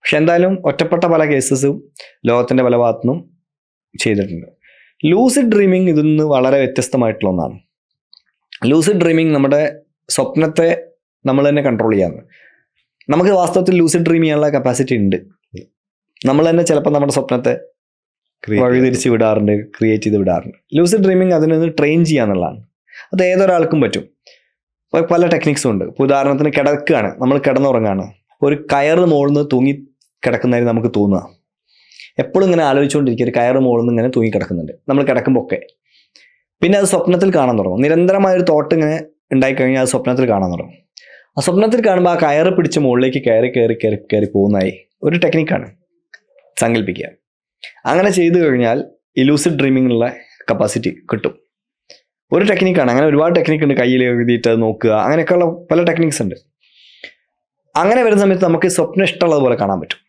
പക്ഷെ എന്തായാലും ഒറ്റപ്പെട്ട പല കേസസും ലോകത്തിൻ്റെ പല ഭാഗത്തുനിന്നും ചെയ്തിട്ടുണ്ട്. ലൂസിഡ് ഡ്രീമിങ് ഇതിൽ നിന്ന് വളരെ വ്യത്യസ്തമായിട്ടുള്ള ഒന്നാണ്. ലൂസിഡ് ഡ്രീമിങ് നമ്മുടെ സ്വപ്നത്തെ നമ്മൾ തന്നെ കൺട്രോൾ ചെയ്യാമെന്ന്. നമുക്ക് വാസ്തവത്തിൽ ലൂസിഡ് ഡ്രീം ചെയ്യാനുള്ള കപ്പാസിറ്റി ഉണ്ട്. നമ്മൾ തന്നെ ചിലപ്പോൾ നമ്മുടെ സ്വപ്നത്തെ വഴിതിരിച്ച് വിടാറുണ്ട്, ക്രിയേറ്റ് ചെയ്ത് വിടാറുണ്ട്. ലൂസിഡ് ഡ്രീമിങ് അതിനൊന്ന് ട്രെയിൻ ചെയ്യാന്നുള്ളതാണ്. അത് ഏതൊരാൾക്കും പറ്റും. പല ടെക്നിക്സും ഉണ്ട്. ഇപ്പോൾ ഉദാഹരണത്തിന് കിടക്കുകയാണ്, നമ്മൾ കിടന്നുറങ്ങുകയാണ്, ഒരു കയറ് മുകളിൽ നിന്ന് തൂങ്ങി കിടക്കുന്നതായി നമുക്ക് തോന്നുക. എപ്പോഴും ഇങ്ങനെ ആലോചിച്ചുകൊണ്ടിരിക്കുക, ഒരു കയറ് മുകളിൽ നിന്ന് ഇങ്ങനെ തൂങ്ങി കിടക്കുന്നുണ്ട് നമ്മൾ കിടക്കുമ്പോൾ ഒക്കെ. പിന്നെ അത് സ്വപ്നത്തിൽ കാണാൻ തുടങ്ങും. നിരന്തരമായൊരു തോട്ട് ഇങ്ങനെ ഉണ്ടായിക്കഴിഞ്ഞാൽ അത് സ്വപ്നത്തിൽ കാണാൻ തുടങ്ങും. ആ സ്വപ്നത്തിൽ കാണുമ്പോൾ ആ കയറ് പിടിച്ച് മുകളിലേക്ക് കയറി പോകുന്നതായി ഒരു ടെക്നിക്കാണ് സങ്കല്പിക്കുക. അങ്ങനെ ചെയ്തു കഴിഞ്ഞാൽ ഇലൂസിഡ് ഡ്രീമിങ്ങിനുള്ള കപ്പാസിറ്റി കിട്ടും. ഒരു ടെക്നിക്കാണ്. അങ്ങനെ ഒരുപാട് ടെക്നിക്ക് ഉണ്ട്. കയ്യിൽ എഴുതിയിട്ട് അത് നോക്കുക, അങ്ങനെയൊക്കെയുള്ള പല ടെക്നിക്സ് ഉണ്ട്. അങ്ങനെ വരുന്ന സമയത്ത് നമുക്ക് സ്വപ്നം ഇഷ്ടമുള്ളതുപോലെ കാണാൻ പറ്റും.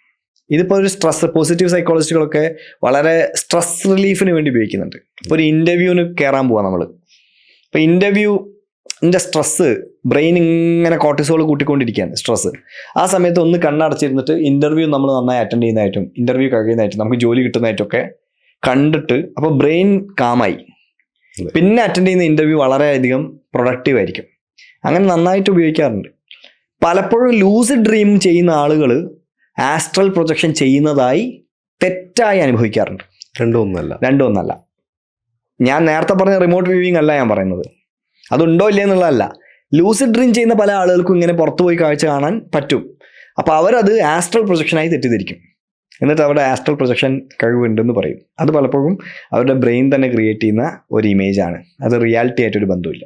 ഇതിപ്പോൾ ഒരു പോസിറ്റീവ് സൈക്കോളജിസ്റ്റുകളൊക്കെ വളരെ സ്ട്രെസ് റിലീഫിന് വേണ്ടി ഉപയോഗിക്കുന്നുണ്ട്. ഇപ്പോൾ ഒരു ഇൻ്റർവ്യൂവിന് കയറാൻ പോവാം നമ്മൾ. ഇപ്പോൾ ഇൻ്റർവ്യൂവിൻ്റെ സ്ട്രെസ്സ് ബ്രെയിൻ ഇങ്ങനെ കോർട്ടിസോൾ കൂട്ടിക്കൊണ്ടിരിക്കുകയാണ് സ്ട്രെസ്സ്. ആ സമയത്ത് ഒന്ന് കണ്ണടച്ചിരുന്നിട്ട് ഇൻ്റർവ്യൂ നമ്മൾ നന്നായി അറ്റൻഡ് ചെയ്യുന്നതായിട്ടും ഇൻ്റർവ്യൂ കഴിയുന്നതായിട്ടും നമുക്ക് ജോലി കിട്ടുന്നതായിട്ടൊക്കെ കണ്ടിട്ട് അപ്പോൾ ബ്രെയിൻ കാമായി, പിന്നെ അറ്റൻഡ് ചെയ്യുന്ന ഇൻ്റർവ്യൂ വളരെയധികം പ്രൊഡക്റ്റീവ് ആയിരിക്കും. അങ്ങനെ നന്നായിട്ട് ഉപയോഗിക്കാറുണ്ട്. പലപ്പോഴും ലൂസിഡ് ഡ്രീം ചെയ്യുന്ന ആളുകൾ ആസ്ട്രൽ പ്രൊജക്ഷൻ ചെയ്യുന്നതായി തെറ്റായി അനുഭവിക്കാറുണ്ട്. രണ്ടും ഒന്നല്ല. ഞാൻ നേരത്തെ പറഞ്ഞ റിമോട്ട് വ്യൂവിങ് അല്ല ഞാൻ പറയുന്നത്. അതുണ്ടോ ഇല്ലേ എന്നുള്ളതല്ല. ലൂസിഡ് ഡ്രീം ചെയ്യുന്ന പല ആളുകൾക്കും ഇങ്ങനെ പുറത്തു പോയി കാഴ്ച കാണാൻ പറ്റും. അപ്പോൾ അവരത് ആസ്ട്രൽ പ്രൊജക്ഷനായി തെറ്റിദ്ധരിക്കും. എന്നിട്ട് അവരുടെ ആസ്ട്രൽ പ്രൊജക്ഷൻ കഴിവുണ്ടെന്ന് പറയും. അത് പലപ്പോഴും അവരുടെ ബ്രെയിൻ തന്നെ ക്രിയേറ്റ് ചെയ്യുന്ന ഒരു ഇമേജാണ്. അത് റിയാലിറ്റി ആയിട്ടൊരു ബന്ധമില്ല.